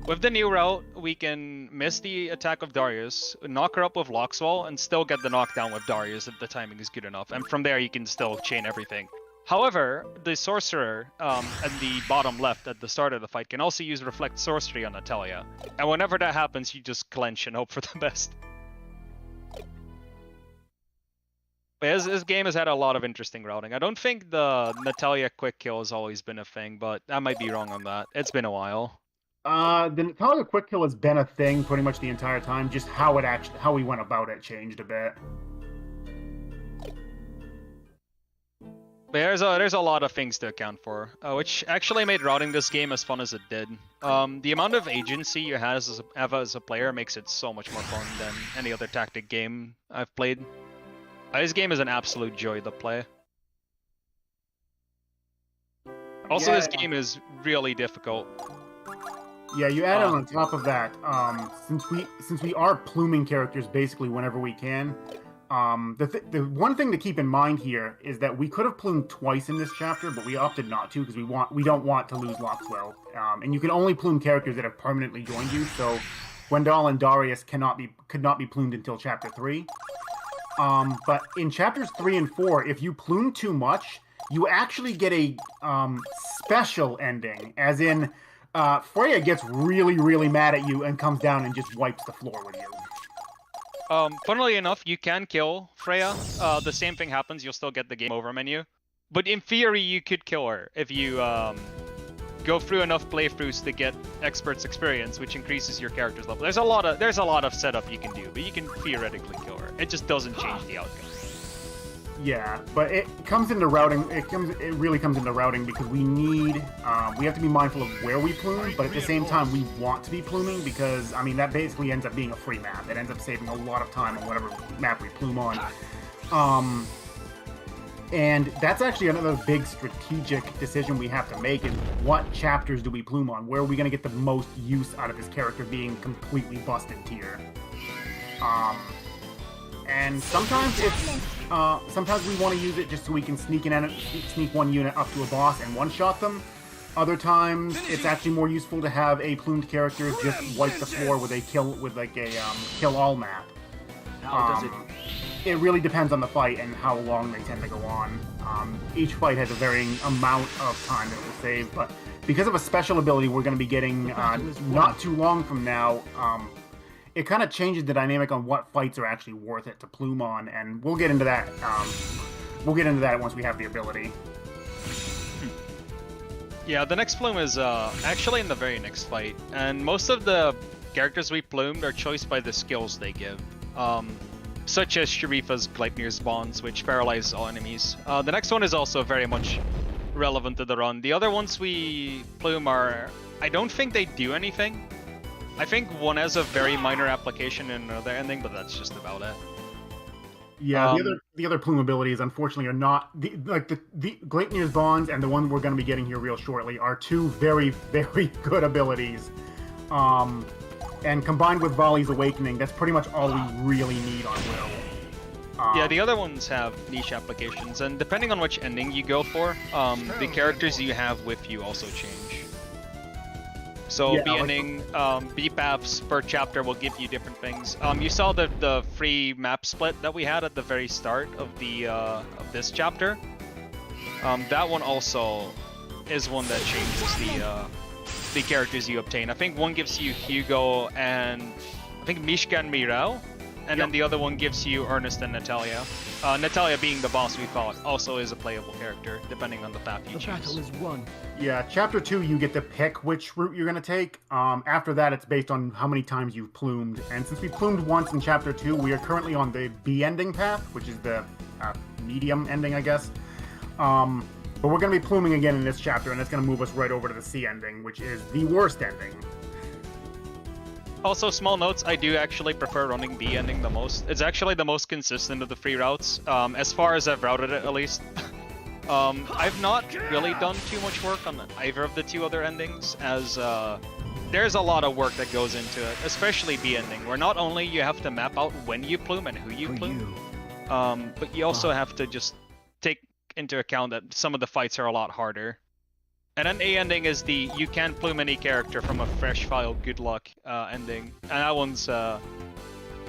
With the new route, we can miss the attack of Darius, knock her up with Loxwell, and still get the knockdown with Darius if the timing is good enough. And from there, you can still chain everything. However, the Sorcerer at the bottom left at the start of the fight can also use Reflect Sorcery on Natalia. And whenever that happens, you just clench and hope for the best. This game has had a lot of interesting routing. I don't think the Natalia quick kill has always been a thing, but I might be wrong on that. It's been a while. The Natalia quick kill has been a thing pretty much the entire time. Just how we went about it changed a bit. But there's a lot of things to account for, which actually made routing this game as fun as it did. The amount of agency you have as a player makes it so much more fun than any other tactic game I've played. This game is an absolute joy to play. Also, this game is really difficult. Yeah, you add on top of that, since we are pluming characters basically whenever we can. The one thing to keep in mind here is that we could have plumed twice in this chapter, but we opted not to because we don't want to lose Loxwell. And you can only plume characters that have permanently joined you. So Gwendal and Darius could not be plumed until chapter 3. But in chapters 3 and 4, if you plume too much, you actually get a special ending, as in Freya gets really, really mad at you and comes down and just wipes the floor with you. Funnily enough, you can kill Freya. The same thing happens. You'll still get the game over menu. But in theory, you could kill her if you go through enough playthroughs to get expert's experience, which increases your character's level. There's a lot of setup you can do, but you can theoretically kill her. It just doesn't change the outcome. Yeah, but it comes into routing. It really comes into routing because we have to be mindful of where we plume, but at the same time we want to be pluming because I mean that basically ends up being a free map. It ends up saving a lot of time on whatever map we plume on. And that's actually another big strategic decision we have to make is what chapters do we plume on? Where are we going to get the most use out of this character being completely busted tier? And sometimes sometimes we want to use it just so we can sneak one unit up to a boss and one-shot them. Other times, it's actually more useful to have a plumed character just wipe the floor with a kill all map. How does it? It really depends on the fight and how long they tend to go on. Each fight has a varying amount of time that it will save, but because of a special ability we're going to be getting not too long from now, it kind of changes the dynamic on what fights are actually worth it to plume on, and we'll get into that. We'll get into that once we have the ability. Yeah, the next plume is actually in the very next fight, and most of the characters we plumed are choiced by the skills they give. Such as Sharifa's Gleipnir's Bonds, which paralyze all enemies. The next one is also very much relevant to the run. The other ones we plume are... I don't think they do anything. I think one has a very minor application in another ending, but that's just about it. Yeah, the other plume abilities, unfortunately, are not... the Gleipnir's Bonds and the one we're going to be getting here real shortly are two very, very good abilities. And combined with Volley's Awakening, that's pretty much all we really need on Will. Yeah, the other ones have niche applications, and depending on which ending you go for, the characters you have with you also change. So Yeah, ending, B paths per chapter will give you different things. You saw the free map split that we had at the very start of the of this chapter. That one also is one that changes the characters you obtain. I think one gives you Hugo and I think Mishka and Mirel, and then the other one gives you Ernest and Natalia. Natalia being the boss we fought also is a playable character, depending on the path you choose. The battle is won. Yeah, Chapter 2, you get to pick which route you're going to take. After that, it's based on how many times you've plumed. And since we plumed once in Chapter 2, we are currently on the B ending path, which is the medium ending, I guess. But we're going to be pluming again in this chapter, and it's going to move us right over to the C ending, which is the worst ending. Also, small notes, I do actually prefer running B ending the most. It's actually the most consistent of the free routes, as far as I've routed it at least. I've not really done too much work on either of the two other endings, as there's a lot of work that goes into it, especially B ending, where not only you have to map out when you plume and who you plume, but you also have to just take into account that some of the fights are a lot harder. And then A ending is the you can plume any character from a fresh file good luck ending. And that one's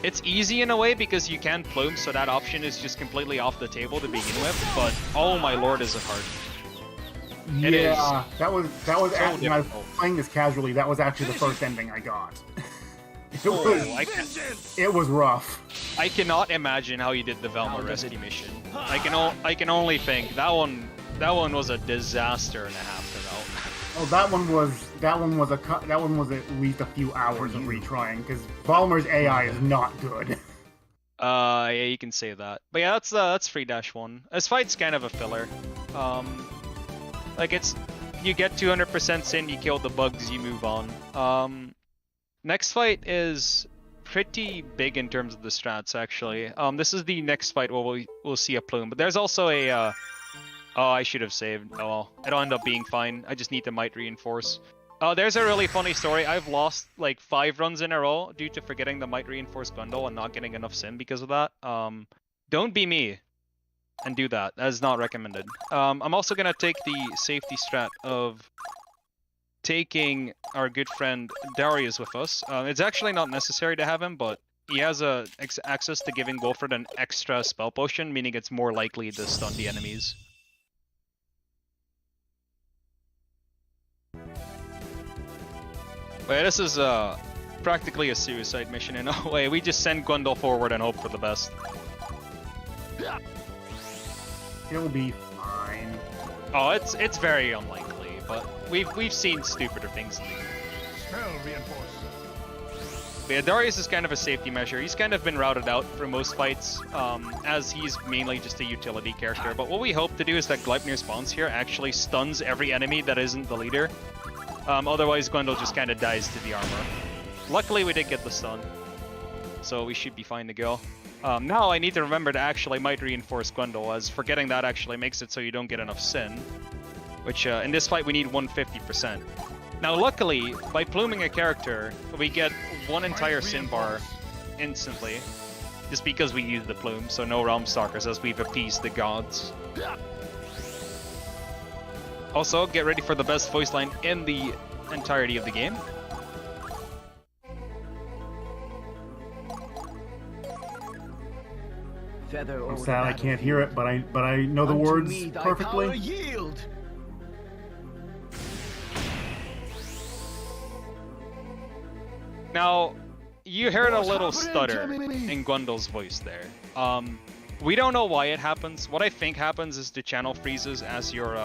it's easy in a way because you can plume, so that option is just completely off the table to begin with, but oh my lord is it hard. It is that was so when I was difficult. playing this casually, that was actually the first ending I got. It was rough. I cannot imagine how you did the Velma rescue mission. I can only think that one was a disaster and a half to route. Oh, that one was at least a few hours of retrying because Valmer's AI is not good. Yeah, you can say that. But yeah, that's 3-1. This fight's kind of a filler. Like it's you get 200% sin, you kill the bugs, you move on. Next fight is pretty big in terms of the strats actually. This is the next fight where we'll see a plume, but there's also a oh, I should have saved. Oh well, it'll end up being fine. I just need the might reinforce. There's a really funny story. I've lost like 5 runs in a row due to forgetting the might reinforce bundle and not getting enough sim because of that. Don't be me and do that. That is not recommended. I'm also gonna take the safety strat of taking our good friend Darius with us. It's actually not necessary to have him, but he has access to giving Wilfred an extra spell potion, meaning it's more likely to stun the enemies. But yeah, this is practically a suicide mission in a way. We just send Gwendol forward and hope for the best. It'll be fine. Oh, it's very unlikely, but we've seen stupider things in the game. Spell reinforced. But yeah, Darius is kind of a safety measure. He's kind of been routed out for most fights, as he's mainly just a utility character. But what we hope to do is that Gleipnir's Bonds here actually stuns every enemy that isn't the leader. Otherwise, Gwendol just kind of dies to the armor. Luckily, we did get the stun, so we should be fine to go. Now I need to remember to actually might reinforce Gwendol, as forgetting that actually makes it so you don't get enough Sin. Which, in this fight, we need 150%. Now, luckily, by pluming a character, we get one entire Sin bar instantly, just because we use the plume, so no Realm Stalkers as we've appeased the gods. Also, get ready for the best voice line in the entirety of the game. Feather I'm over sad I the can't hear it, but I know the Unto words me thy perfectly. power yield. Now, you heard a What's little happening, stutter Jimmy? in Gwendol's voice there. We don't know why it happens. What I think happens is the channel freezes as your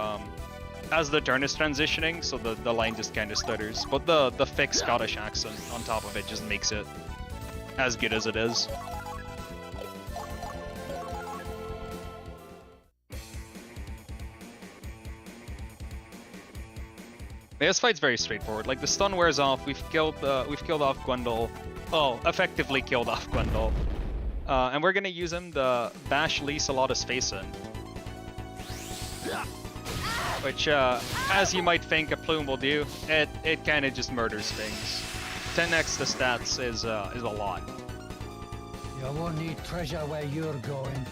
as the turn is transitioning, so the line just kind of stutters. But the fixed Scottish accent on top of it just makes it as good as it is. This fight's very straightforward. Like, the stun wears off. We've killed off Gwendol. Oh, effectively killed off Gwendol. And we're gonna use him to bash Lee Salada's face in. Which, as you might think a plume will do, it kind of just murders things. 10x the stats is a lot. You won't need treasure where you're going.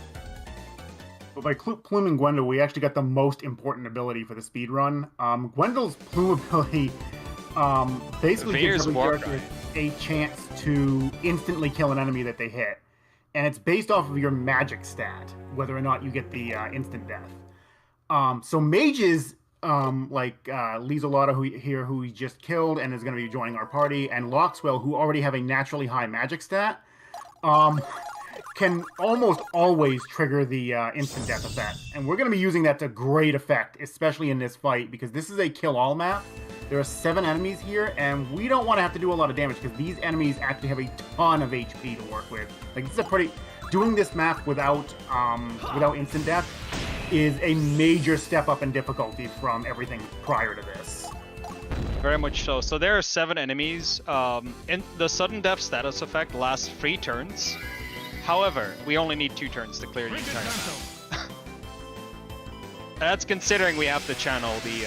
But by pluming Gwendol, we actually got the most important ability for the speed run. Gwendol's plume ability basically gives Veer's every War character a chance to instantly kill an enemy that they hit. And it's based off of your magic stat, whether or not you get the instant death. So mages, like Lizolata who we just killed and is going to be joining our party, and Loxwell, who already have a naturally high magic stat, can almost always trigger the instant death effect. And we're going to be using that to great effect, especially in this fight, because this is a kill-all map. There are 7 enemies here, and we don't want to have to do a lot of damage, because these enemies actually have a ton of HP to work with. Like, this is a pretty... Doing this map without instant death is a major step up in difficulty from everything prior to this. Very much so. So there are 7 enemies. And the sudden death status effect lasts 3 turns. However, we only need 2 turns to clear the entire map. That's considering we have to channel the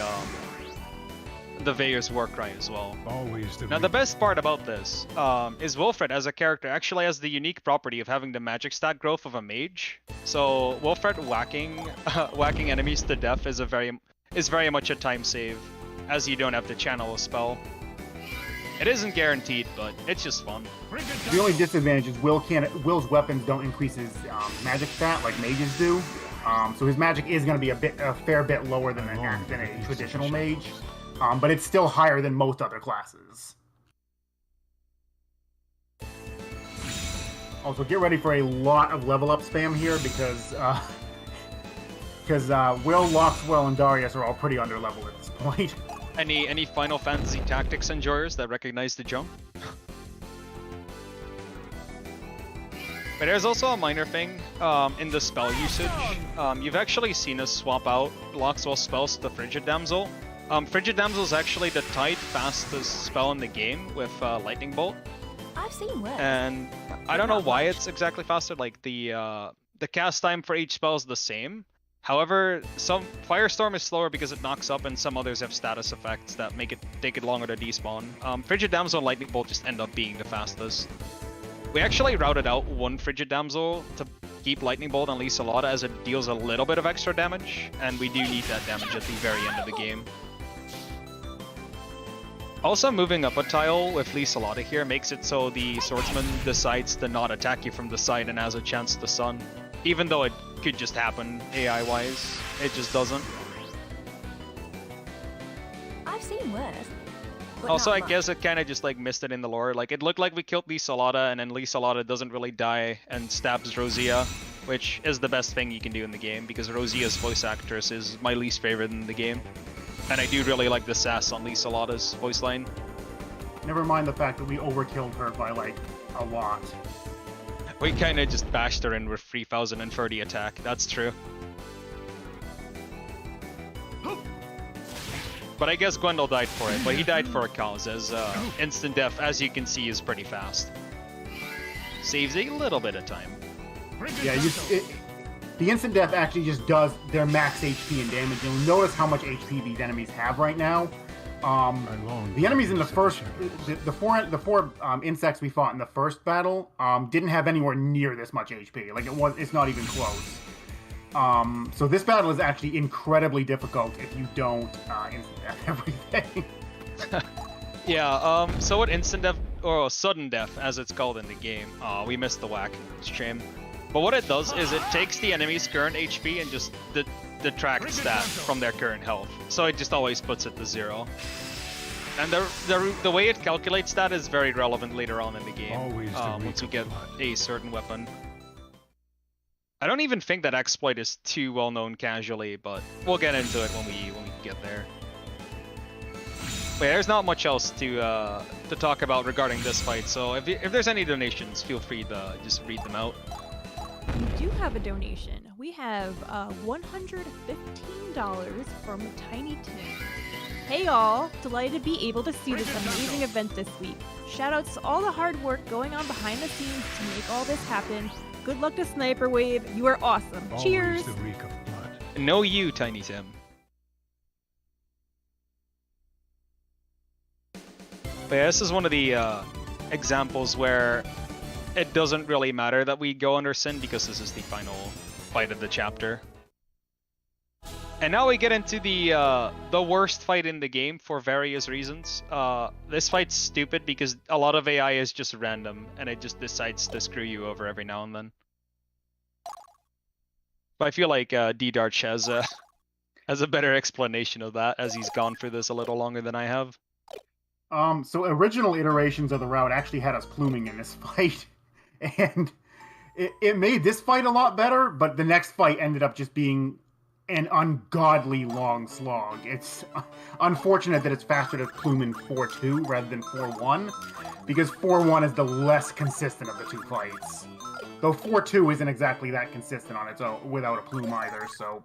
Veer's Warcry as well. Always the Now, the best part about this is Wilfred as a character actually has the unique property of having the magic stat growth of a mage. So Wilfred whacking enemies to death is very much a time save, as you don't have to channel a spell. It isn't guaranteed, but it's just fun. The only disadvantage is Will's weapons don't increase his magic stat like mages do. So his magic is going to be a fair bit lower than a traditional mage. But it's still higher than most other classes. Also, get ready for a lot of level up spam here because Will, Loxwell, and Darius are all pretty under level at this point. Any Final Fantasy Tactics enjoyers that recognize the jump? But there's also a minor thing in the spell usage. You've actually seen us swap out Loxwell's spells to the Frigid Damsel. Frigid Damsel is actually the tied fastest spell in the game with Lightning Bolt. I've seen worse. And I don't know why it's exactly faster. Like the cast time for each spell is the same. However, some Firestorm is slower because it knocks up, and some others have status effects that take it longer to despawn. Frigid Damsel and Lightning Bolt just end up being the fastest. We actually routed out one Frigid Damsel to keep Lightning Bolt on Lysalata, as it deals a little bit of extra damage, and we do need that damage at the very end of the game. Also, moving up a tile with Lysalata here makes it so the swordsman decides to not attack you from the side and has a chance to stun. Even though it could just happen AI-wise, it just doesn't. I've seen worse. but Also, not I much. guess it kind of just like missed it in the lore. Like it looked like we killed Lee Salada, and then Lee Salada doesn't really die and stabs Rosia, which is the best thing you can do in the game because Rosia's voice actress is my least favorite in the game, and I do really like the sass on Lee Salada's voice line. Never mind the fact that we overkilled her by like a lot. We kind of just bashed her in with 3030 attack. That's true. But I guess Gwendol died for it, but he died for a cause, as instant death, as you can see, is pretty fast. Saves a little bit of time. Yeah, the instant death actually just does their max HP and damage. You'll notice how much HP these enemies have right now. The enemies in the first, the four insects we fought in the first battle didn't have anywhere near this much HP. Like it's not even close. So this battle is actually incredibly difficult if you don't instant death everything. Yeah. So what instant death or sudden death, as it's called in the game? We missed the whack. It's a shame. But what it does is it takes the enemy's current HP and just detracts that from their current health. So it just always puts it to 0. And the way it calculates that is very relevant later on in the game. Once you get a certain weapon. I don't even think that exploit is too well known casually, but we'll get into it when we get there. But there's not much else to talk about regarding this fight. So if there's any donations, feel free to just read them out. We do have a donation. We have $115 from Tiny Tim. Hey all, delighted to be able to see this amazing event this week. Shoutouts to all the hard work going on behind the scenes to make all this happen. Good luck to Sniperwave, you are awesome. Cheers! The reek of blood. No you, Tiny Tim. But yeah, this is one of the examples where it doesn't really matter that we go under Sin because this is the final fight of the chapter. And now we get into the worst fight in the game for various reasons. This fight's stupid because a lot of AI is just random and it just decides to screw you over every now and then. But I feel like D-Darch has a better explanation of that as he's gone through this a little longer than I have. So original iterations of the route actually had us pluming in this fight. And it made this fight a lot better, but the next fight ended up just being an ungodly long slog. It's unfortunate that it's faster to plume in 4-2 rather than 4-1, because 4-1 is the less consistent of the two fights. Though 4-2 isn't exactly that consistent on its own without a plume either, so...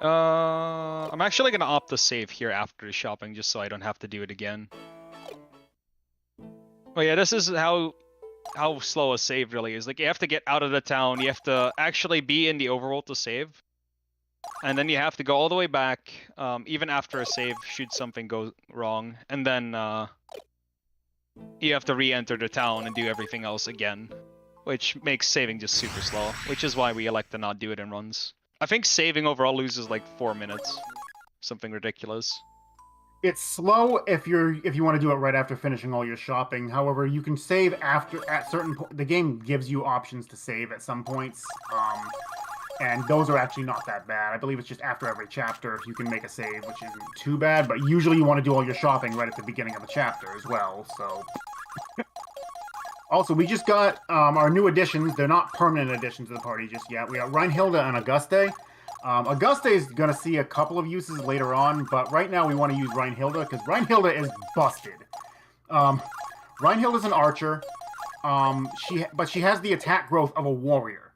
I'm actually gonna opt to save here after the shopping just so I don't have to do it again. Oh yeah, this is how slow a save really is. Like, you have to get out of the town, you have to actually be in the overworld to save. And then you have to go all the way back, even after a save, should something go wrong. And then you have to re-enter the town and do everything else again. Which makes saving just super slow, which is why we elect to not do it in runs. I think saving overall loses like 4 minutes. Something ridiculous. It's slow if you want to do it right after finishing all your shopping. However, you can save at certain the game gives you options to save at some points. And those are actually not that bad. I believe it's just after every chapter you can make a save, which isn't too bad, but usually you want to do all your shopping right at the beginning of the chapter as well, so... Also, we just got our new additions. They're not permanent additions to the party just yet. We got Reinhilde and Auguste. Auguste is going to see a couple of uses later on, but right now we want to use Reinhilde because Reinhilde is busted. Reinhilde is an archer, but she has the attack growth of a warrior.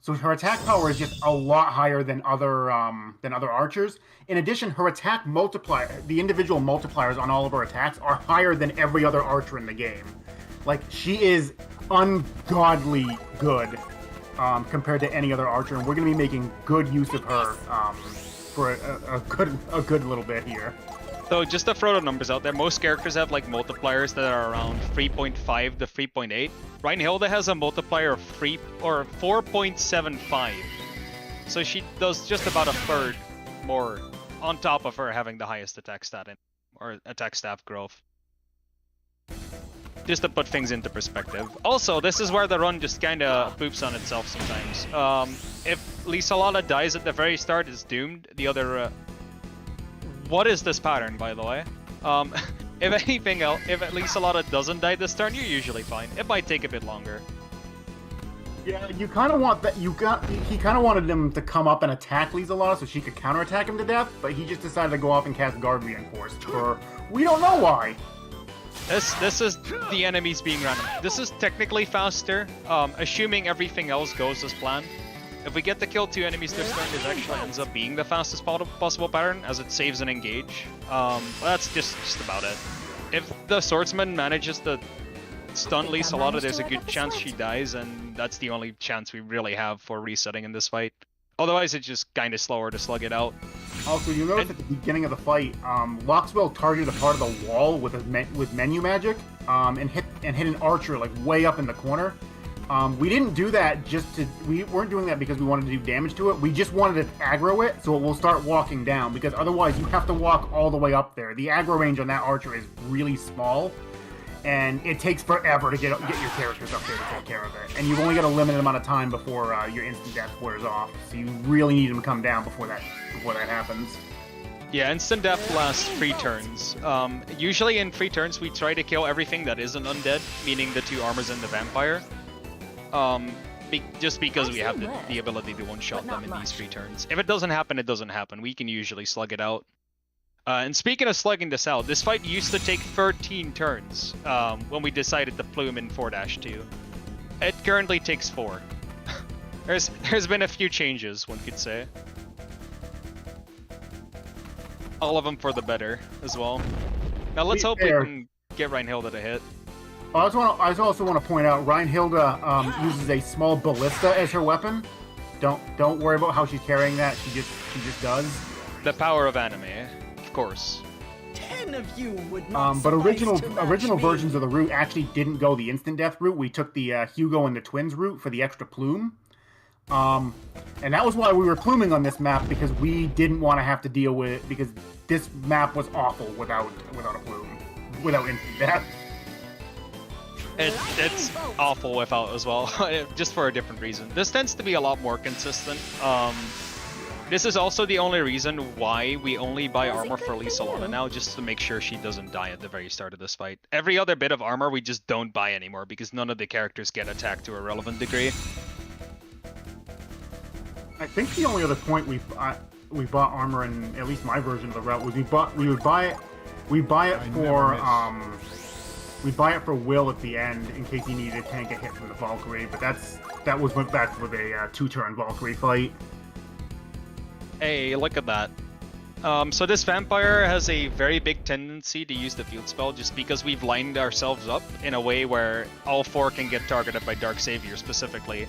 So her attack power is just a lot higher than other archers. In addition, her attack multiplier, the individual multipliers on all of her attacks are higher than every other archer in the game. Like, she is ungodly good compared to any other archer, and we're going to be making good use of her for a good little bit here. So just to throw the numbers out there, most characters have like multipliers that are around 3.5 to 3.8. Reinhilde has a multiplier of 4.75. So she does just about a third more on top of her having the highest attack stat or attack staff growth. Just to put things into perspective. Also, this is where the run just kinda poops on itself sometimes. If Lee Salada dies at the very start, it's doomed. The other... What is this pattern, by the way? If anything else, if at least Alana doesn't die this turn, you're usually fine. It might take a bit longer. Yeah, you kind of want that. He kind of wanted him to come up and attack Lisalana so she could counterattack him to death, but he just decided to go off and cast Guard Reinforced for we don't know why. This is the enemies being random. This is technically faster, assuming everything else goes as planned. If we get to kill 2 enemies this turn, this actually ends up being the fastest possible pattern, as it saves an engage. That's just about it. If the swordsman manages to stun Lisalana, there's a good chance she dies, and that's the only chance we really have for resetting in this fight. Otherwise, it's just kind of slower to slug it out. Also, you'll notice at the beginning of the fight, Loxwell targeted a part of the wall with menu magic, and hit an archer like way up in the corner. We didn't do that we weren't doing that because we wanted to do damage to it. We just wanted to aggro it so it will start walking down, because otherwise you have to walk all the way up there. The aggro range on that archer is really small, and it takes forever to get your characters up there to take care of it. And you've only got a limited amount of time before your instant death wears off, so you really need them to come down before that happens. Yeah, instant death lasts 3 turns. Usually in 3 turns we try to kill everything that isn't undead, meaning the 2 armors and the vampire. Just because we have the ability to one-shot them in these 3 turns. If it doesn't happen, it doesn't happen. We can usually slug it out. And speaking of slugging this out, this fight used to take 13 turns when we decided to plume in 4-2. It currently takes 4. There's been a few changes, one could say. All of them for the better as well. Now let's hope we can get Reinhilde to hit. I also want to point out Reinhilde uses a small ballista as her weapon. Don't worry about how she's carrying that. She just does. The power of anime, of course. 10 of you would not But original suffice to match versions me. of the route actually didn't go the instant death route. We took the Hugo and the twins route for the extra plume. And that was why we were pluming on this map, because we didn't want to have to deal with it, because this map was awful without a plume, without instant death. It's awful without as well, just for a different reason. This tends to be a lot more consistent. This is also the only reason why we only buy armor for Lisalana now, just to make sure she doesn't die at the very start of this fight. Every other bit of armor we just don't buy anymore, because none of the characters get attacked to a relevant degree. I think the only other point we bought armor in at least my version of the route was we buy it for Will at the end in case he needed to tank a hit from the Valkyrie, but that went back with a 2-turn Valkyrie fight. Hey, look at that. So this vampire has a very big tendency to use the field spell just because we've lined ourselves up in a way where all 4 can get targeted by Dark Savior specifically.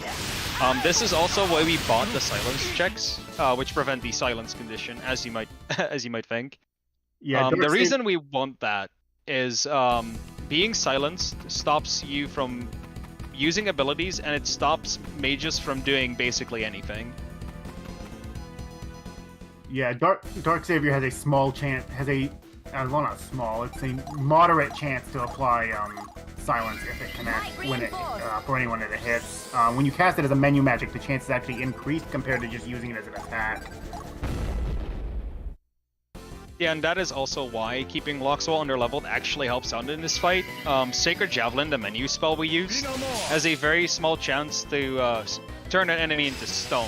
This is also why we bought the silence checks, which prevent the silence condition, as you might think. Yeah. The reason we want that is being silenced stops you from using abilities, and it stops mages from doing basically anything. Yeah, Dark Savior has a small chance, well, not small, it's a moderate chance to apply silence if it connects for anyone that it hits. When you cast it as a menu magic, the chance is actually increased compared to just using it as an attack. Yeah, and that is also why keeping Loxwell underleveled actually helps out in this fight. Sacred Javelin, the menu spell we use, has a very small chance to turn an enemy into stone.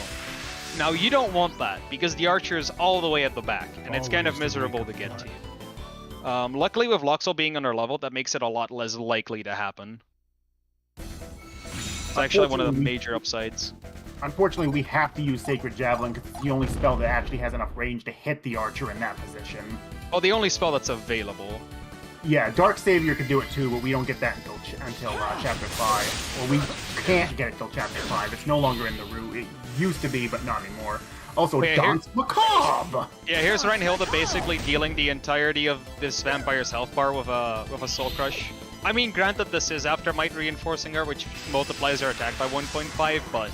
Now, you don't want that, because the archer is all the way at the back, and it's kind of miserable to get to. Luckily, with Loxwell being underleveled, that makes it a lot less likely to happen. It's actually one of the major upsides. Unfortunately, we have to use Sacred Javelin because it's the only spell that actually has enough range to hit the archer in that position. Oh, the only spell that's available. Yeah, Dark Savior could do it too, but we don't get that until Chapter 5. Or we can't get it till Chapter 5. It's no longer in the route. It used to be, but not anymore. Also, Dance Macabre! Yeah, here's Reinhilde basically dealing the entirety of this vampire's health bar with a Soul Crush. I mean, granted, this is after Might reinforcing her, which multiplies her attack by 1.5, but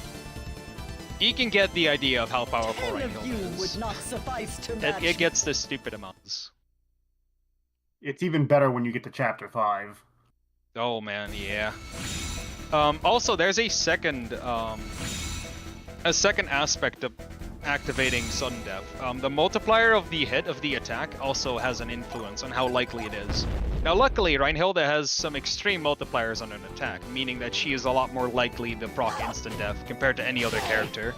you can get the idea of how powerful Reinhilde is. Would not suffice to match It gets the stupid amounts. It's even better when you get to Chapter 5. Oh man, yeah. Also, there's a second aspect of activating sudden death. The multiplier of the hit of the attack also has an influence on how likely it is. Now luckily, Reinhilde has some extreme multipliers on an attack, meaning that she is a lot more likely to proc instant death compared to any other character.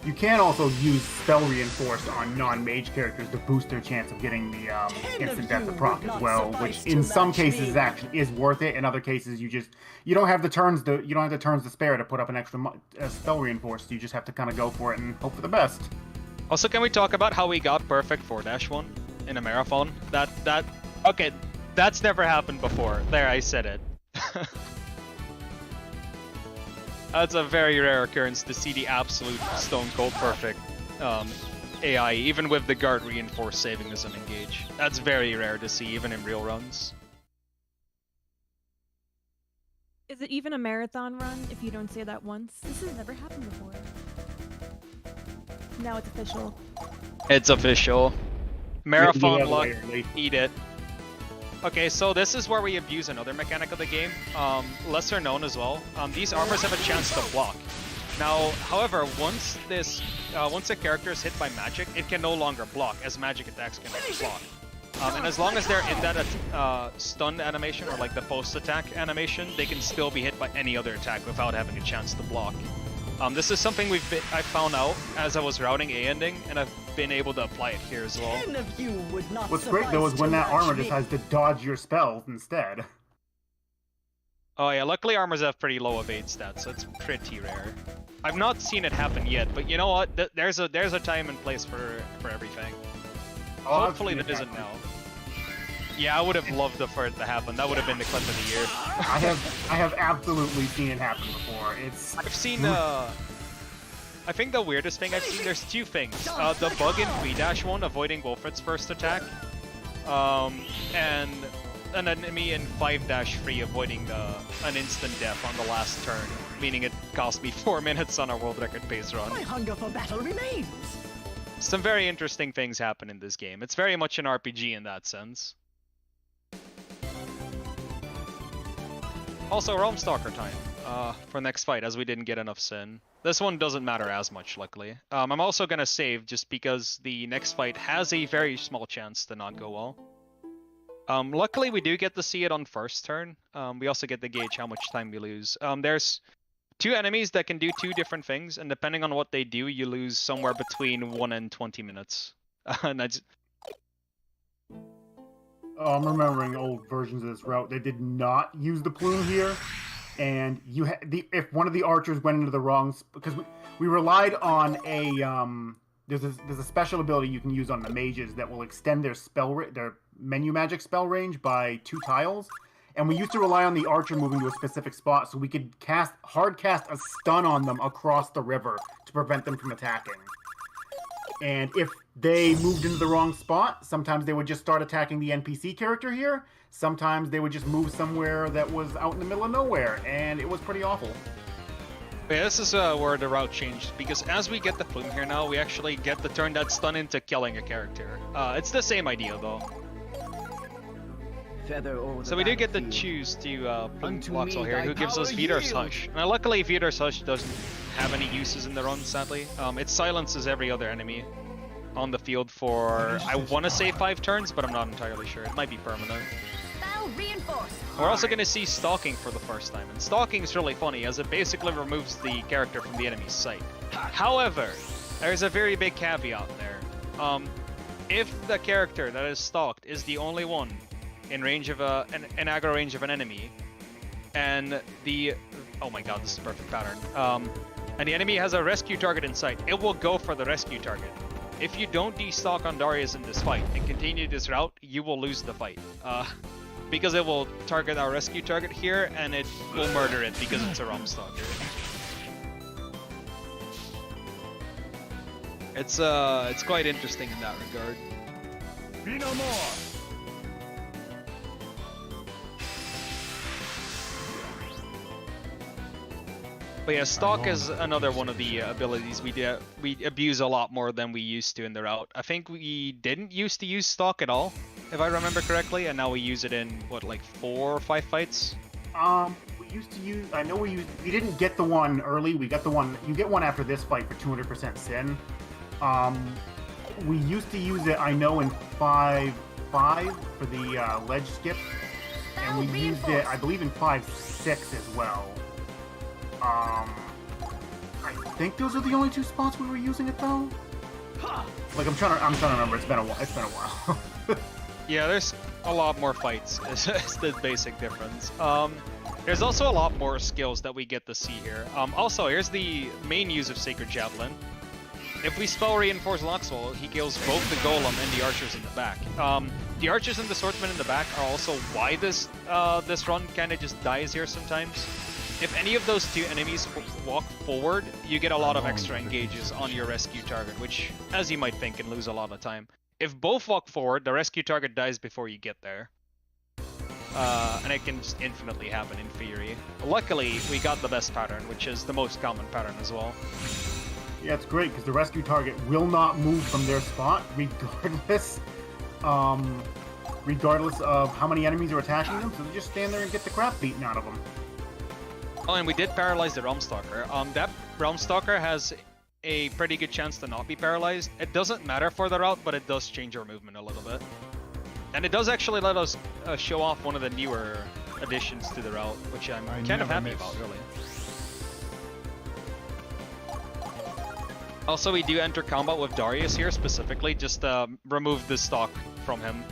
You can also use spell reinforce on non-mage characters to boost their chance of getting the instant death to proc as well, which in some cases actually is worth it. In other cases, you don't have the turns to spare to put up an extra spell reinforce. You just have to kind of go for it and hope for the best. Also, can we talk about how we got perfect 4-1 in a marathon? Okay, that's never happened before. There, I said it. That's a very rare occurrence to see the absolute stone cold perfect AI, even with the guard reinforced saving doesn't engage. That's very rare to see, even in real runs. Is it even a marathon run if you don't say that once? This has never happened before. Now it's official. It's official. Marathon luck, Later. eat it. Okay, so this is where we abuse another mechanic of the game, lesser known as well. These armors have a chance to block. Now, however, once a character is hit by magic, it can no longer block, as magic attacks can block. And as long as they're in that stun animation, or like the post-attack animation, they can still be hit by any other attack without having a chance to block. This is something I found out as I was routing A-ending, and I've been able to apply it here as well. What's great though is when that armor decides to dodge your spells instead. Oh yeah, luckily armors have pretty low evade stats, so it's pretty rare. I've not seen it happen yet, but you know what? There's a time and place for everything. Oh, hopefully that isn't now. Yeah, I would have loved for it to happen. That would have been the clip of the year. I have absolutely seen it happen before. I've seen I think the weirdest thing I've seen, there's two things. The bug in 3-1 avoiding Wolfred's first attack, and an enemy in 5-3 avoiding an instant death on the last turn, meaning it cost me 4 minutes on a world record pace run. My hunger for battle remains. Some very interesting things happen in this game. It's very much an RPG in that sense. Also, Realmstalker time for next fight, as we didn't get enough Sin. This one doesn't matter as much, luckily. I'm also gonna save just because the next fight has a very small chance to not go well. Luckily, we do get to see it on first turn. We also get to gauge how much time we lose. There's two enemies that can do two different things, and depending on what they do, you lose somewhere between 1 and 20 minutes. And I'm remembering old versions of this route. They did not use the plume here, and if one of the archers went into the wrong, because we relied on there's a special ability you can use on the mages that will extend their menu magic spell range by 2 tiles, and we used to rely on the archer moving to a specific spot so we could hard cast a stun on them across the river to prevent them from attacking. And if they moved into the wrong spot, sometimes they would just start attacking the NPC character here. Sometimes they would just move somewhere that was out in the middle of nowhere, and it was pretty awful. Yeah, this is where the route changed, because as we get the plume here now, we actually get to turn that stun into killing a character. It's the same idea, though. So we do get to choose to plume Voxel here, who gives us Vidar's Hush. Now, luckily, Vidar's Hush doesn't have any uses in the run, sadly. It silences every other enemy on the field for, I want to say 5 turns, but I'm not entirely sure. It might be permanent. We're also going to see Stalking for the first time, and Stalking is really funny, as it basically removes the character from the enemy's sight. However, there's a very big caveat there. If the character that is stalked is the only one in range of an aggro range of an enemy, and oh my god, this is a perfect pattern. And the enemy has a rescue target in sight, it will go for the rescue target. If you don't destalk on Darius in this fight and continue this route, you will lose the fight. Because it will target our rescue target here, and it will murder it because it's a Realmstalker. It's quite interesting in that regard. Be no more. But yeah, Stalk is another one of the abilities we abuse a lot more than we used to in the route. I think we didn't used to use Stalk at all, if I remember correctly, and now we use it in, what, like 4 or 5 fights? We used to use. I know we didn't get the one early. We got the one. You get one after this fight for 200% sin. We used to use it. I know in 5.5 for the ledge skip, and we used it. I believe in 5.6 as well. I think those are the only two spots we were using it though. Like I'm trying to remember. It's been a while. Yeah, there's a lot more fights. It's the basic difference. There's also a lot more skills that we get to see here. Also, here's the main use of Sacred Javelin. If we spell Reinforce Loxwell, he kills both the Golem and the archers in the back. The archers and the swordsmen in the back are also why this run kind of just dies here sometimes. If any of those two enemies walk forward, you get a lot of extra engages on your rescue target, which, as you might think, can lose a lot of time. If both walk forward, the rescue target dies before you get there. And it can just infinitely happen in theory. Luckily, we got the best pattern, which is the most common pattern as well. Yeah, it's great because the rescue target will not move from their spot regardless of how many enemies are attacking them, so they just stand there and get the crap beaten out of them. Oh, and we did paralyze the Realmstalker. That Realmstalker has a pretty good chance to not be paralyzed. It doesn't matter for the route, but it does change our movement a little bit. And it does actually let us show off one of the newer additions to the route, which I'm kind of happy about, really. Also, we do enter combat with Darius here specifically, just to remove the stock from him.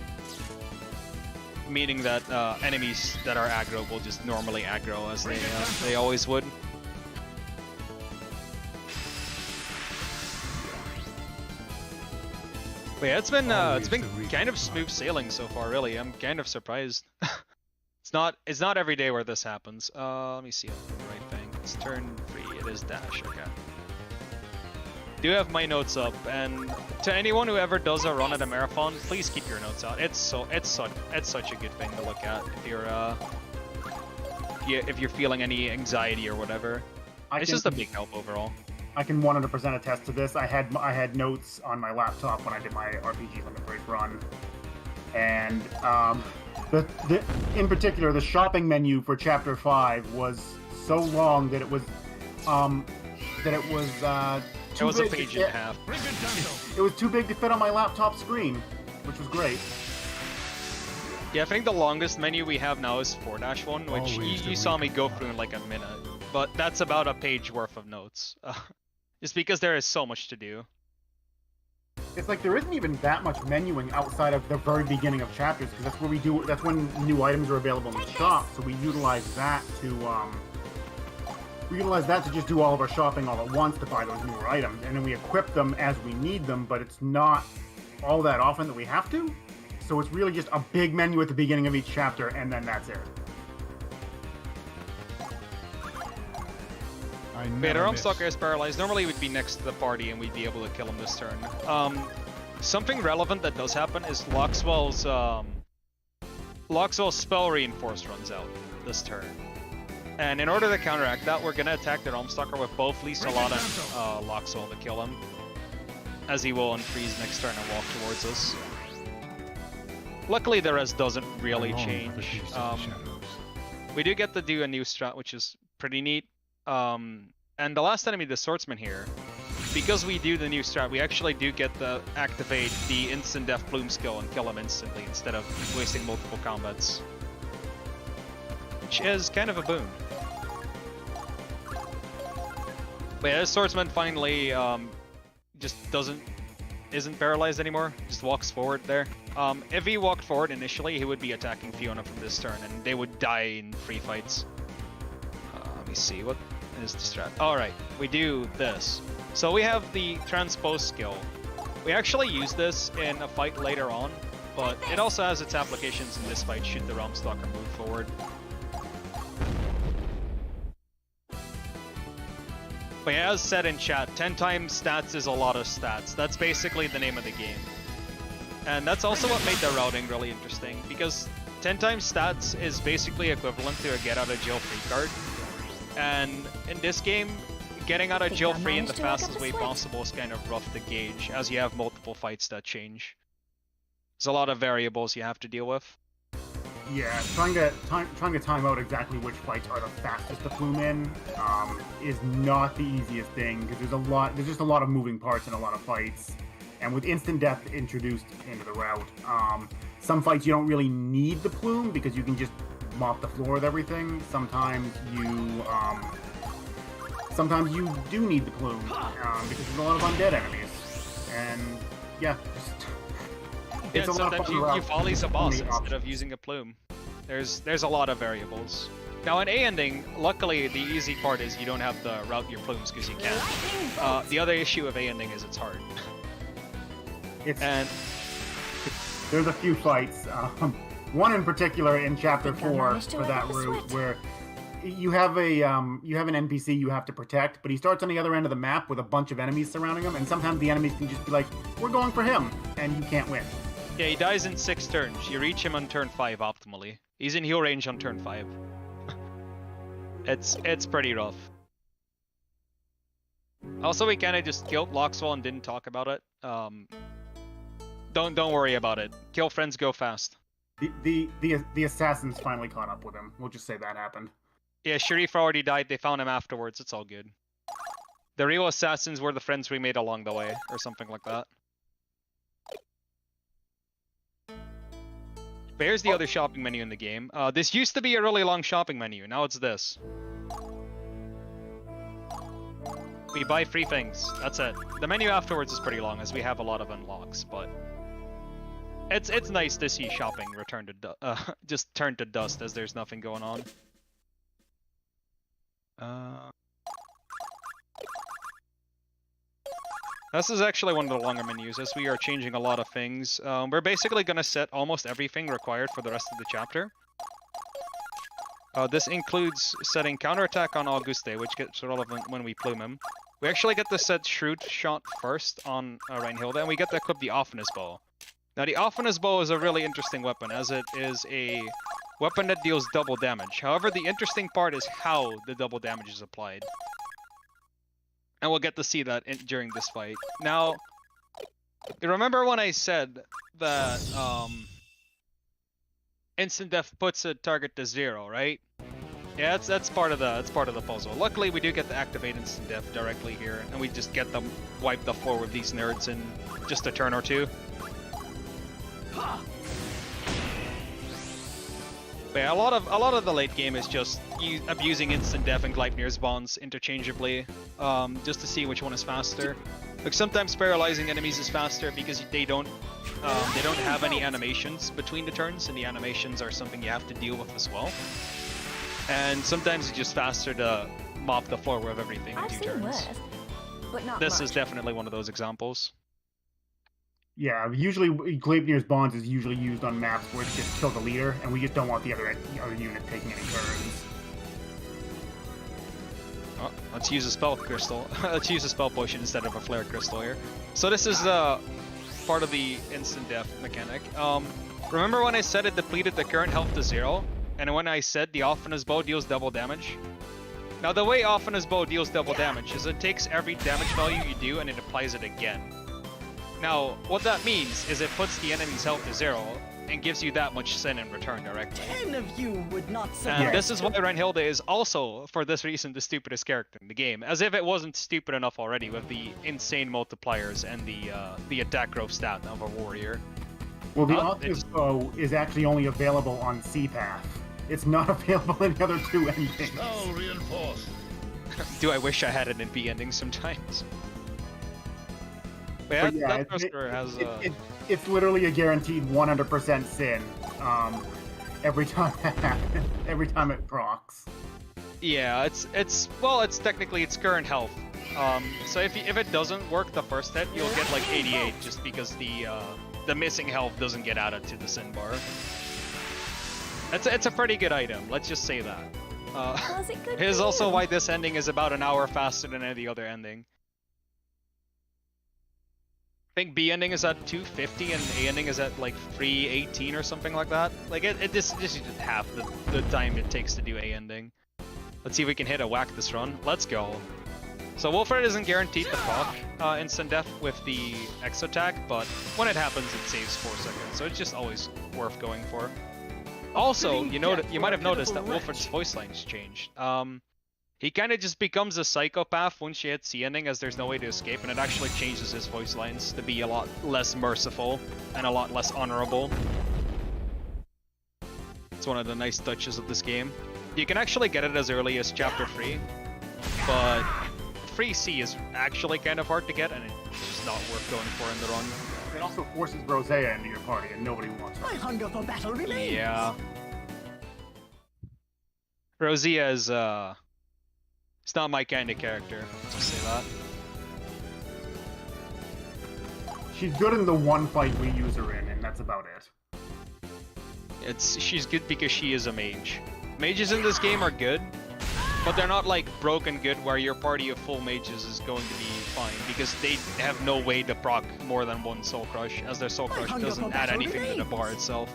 Meaning that enemies that are aggro will just normally aggro as they always would. But yeah, it's been kind of smooth sailing so far, really. I'm kind of surprised. It's not every day where this happens. Let me see if I'm doing the right thing. It's turn 3. It is dash. Okay. Do have my notes up, and to anyone who ever does a run at a marathon, please keep your notes out. It's such a good thing to look at if you're feeling any anxiety or whatever. It's just a big help overall. I can 100% attest to this. I had notes on my laptop when I did my RPG Limit Break run, and in particular the shopping menu for Chapter 5 was so long that it was It was a page and a half. It was too big to fit on my laptop screen, which was great. Yeah, I think the longest menu we have now is 4-1, which you saw me go through in like a minute. But that's about a page worth of notes. Just because there is so much to do. It's like there isn't even that much menuing outside of the very beginning of chapters, because that's when new items are available in the shop, so we utilize that to just do all of our shopping all at once to buy those newer items, and then we equip them as we need them, but it's not all that often that we have to. So it's really just a big menu at the beginning of each chapter, and then that's it. Yeah, the Realmstalker is paralyzed. Normally we'd be next to the party and we'd be able to kill him this turn. Something relevant that does happen is Loxwell's spell reinforce runs out this turn. And in order to counteract that, we're gonna attack the Realmstalker with both Lee Solana and Loxwell to kill him, as he will unfreeze next turn and walk towards us. Luckily, the res doesn't really change. We do get to do a new strat, which is pretty neat. And the last enemy, the Swordsman here, because we do the new strat, we actually do get to activate the instant death Plume skill and kill him instantly instead of wasting multiple combats, which is kind of a boon. But yeah, this Swordsman finally just isn't paralyzed anymore, just walks forward there. If he walked forward initially, he would be attacking Fiona from this turn, and they would die in free fights. Let me see, what is the strat? Alright, we do this. So we have the transpose skill. We actually use this in a fight later on, but it also has its applications in this fight should the Realmstalker move forward. But yeah, as said in chat, 10 times stats is a lot of stats. That's basically the name of the game. And that's also what made the routing really interesting, because 10 times stats is basically equivalent to a get out of jail free card. And in this game, getting out of jail free in the fastest way possible is kind of rough to gauge, as you have multiple fights that change. There's a lot of variables you have to deal with. Yeah, trying to time out exactly which fights are the fastest to plume in is not the easiest thing because there's just a lot of moving parts in a lot of fights, and with instant death introduced into the route, some fights you don't really need the plume because you can just mop the floor with everything. Sometimes you do need the plume because there's a lot of undead enemies, and yeah. Yeah, sometimes you volleys a boss instead of using a plume. There's a lot of variables. Now in A ending, luckily the easy part is you don't have to route your plumes because you can. The other issue of A ending is it's hard. There's a few fights. One in particular in chapter 4 for that route where you have an NPC you have to protect, but he starts on the other end of the map with a bunch of enemies surrounding him, and sometimes the enemies can just be like, "We're going for him," and you can't win. Yeah, he dies in 6 turns. You reach him on turn 5 optimally. He's in heal range on turn 5. It's pretty rough. Also, we kind of just killed Loxwell and didn't talk about it. Don't worry about it. Kill friends, go fast. The assassins finally caught up with him. We'll just say that happened. Yeah, Sharif already died. They found him afterwards. It's all good. The real assassins were the friends we made along the way, or something like that. But here's the other shopping menu in the game. This used to be a really long shopping menu. Now it's this. We buy free things. That's it. The menu afterwards is pretty long, as we have a lot of unlocks, but it's nice to see shopping return to just turn to dust as there's nothing going on. This is actually one of the longer menus, as we are changing a lot of things. We're basically going to set almost everything required for the rest of the chapter. This includes setting counterattack on Auguste, which gets relevant when we plume him. We actually get to set Shrewd Shot first on Reinhilde, and we get to equip the Offenus Bow. Now the Offenus Bow is a really interesting weapon, as it is a weapon that deals double damage. However, the interesting part is how the double damage is applied. And we'll get to see that during this fight. Now, you remember when I said that instant death puts a target to 0, right? Yeah, that's part of the puzzle. Luckily, we do get to activate instant death directly here, and we just get them wipe the floor with these nerds in just a turn or two. But yeah, a lot of the late game is just abusing instant death and Gleipnir's bonds interchangeably, just to see which one is faster. Like sometimes paralyzing enemies is faster because they don't have any animations between the turns, and the animations are something you have to deal with as well. And sometimes it's just faster to mop the floor with everything in 2 turns. Worse, but not This much. is definitely one of those examples. Yeah, usually Gleipnir's bonds is usually used on maps where it just kills the leader, and we just don't want the other unit taking any turns. Oh, let's use a spell crystal. Let's use a spell potion instead of a flare crystal here. So this is part of the instant death mechanic. Remember when I said it depleted the current health to 0? And when I said the Offenus Bow deals double damage? Now the way Offenus Bow deals double damage is it takes every damage value you do and it applies it again. Now, what that means is it puts the enemy's health to 0 and gives you that much sin in return directly. 10 of you would not And survive. this is why Reinhilde is also, for this reason, the stupidest character in the game. As if it wasn't stupid enough already with the insane multipliers and the attack growth stat of a warrior. Well, the Offenus Bow is actually only available on C-Path. It's not available in the other 2 endings. Now reinforced. Do I wish I had it in B ending sometimes? But yeah, that thruster has it's literally a guaranteed 100% sin every time that happens, every time it procs. Yeah, it's technically its current health. So if it doesn't work the first hit, you'll get like 88 just because the missing health doesn't get added to the sin bar. It's a pretty good item. Let's just say that. Was it good Here's for also you? why this ending is about an hour faster than any other ending. I think B ending is at 250 and A ending is at like 318 or something like that. Like this is just half the time it takes to do A ending. Let's see if we can hit a whack this run. Let's go. So Wolfred isn't guaranteed to proc instant death with the X attack, but when it happens it saves 4 seconds, so it's just always worth going for. Also, you might have noticed that Wolford's voice lines changed. He kind of just becomes a psychopath once you hit C ending, as there's no way to escape, and it actually changes his voice lines to be a lot less merciful and a lot less honorable. It's one of the nice touches of this game. You can actually get it as early as Chapter 3, but Free C is actually kind of hard to get, and it's just not worth going for in the run. It also forces Rosea into your party, and nobody wants her. My hunger for battle remains. Yeah. Rosea is, it's not my kind of character, I'll just say that. She's good in the one fight we use her in, and that's about it. She's good because she is a mage. Mages in this game are good, but they're not like broken good where your party of full mages is going to be fine, because they have no way to proc more than one Soul Crush, as their Soul Crush doesn't add anything to the bar itself.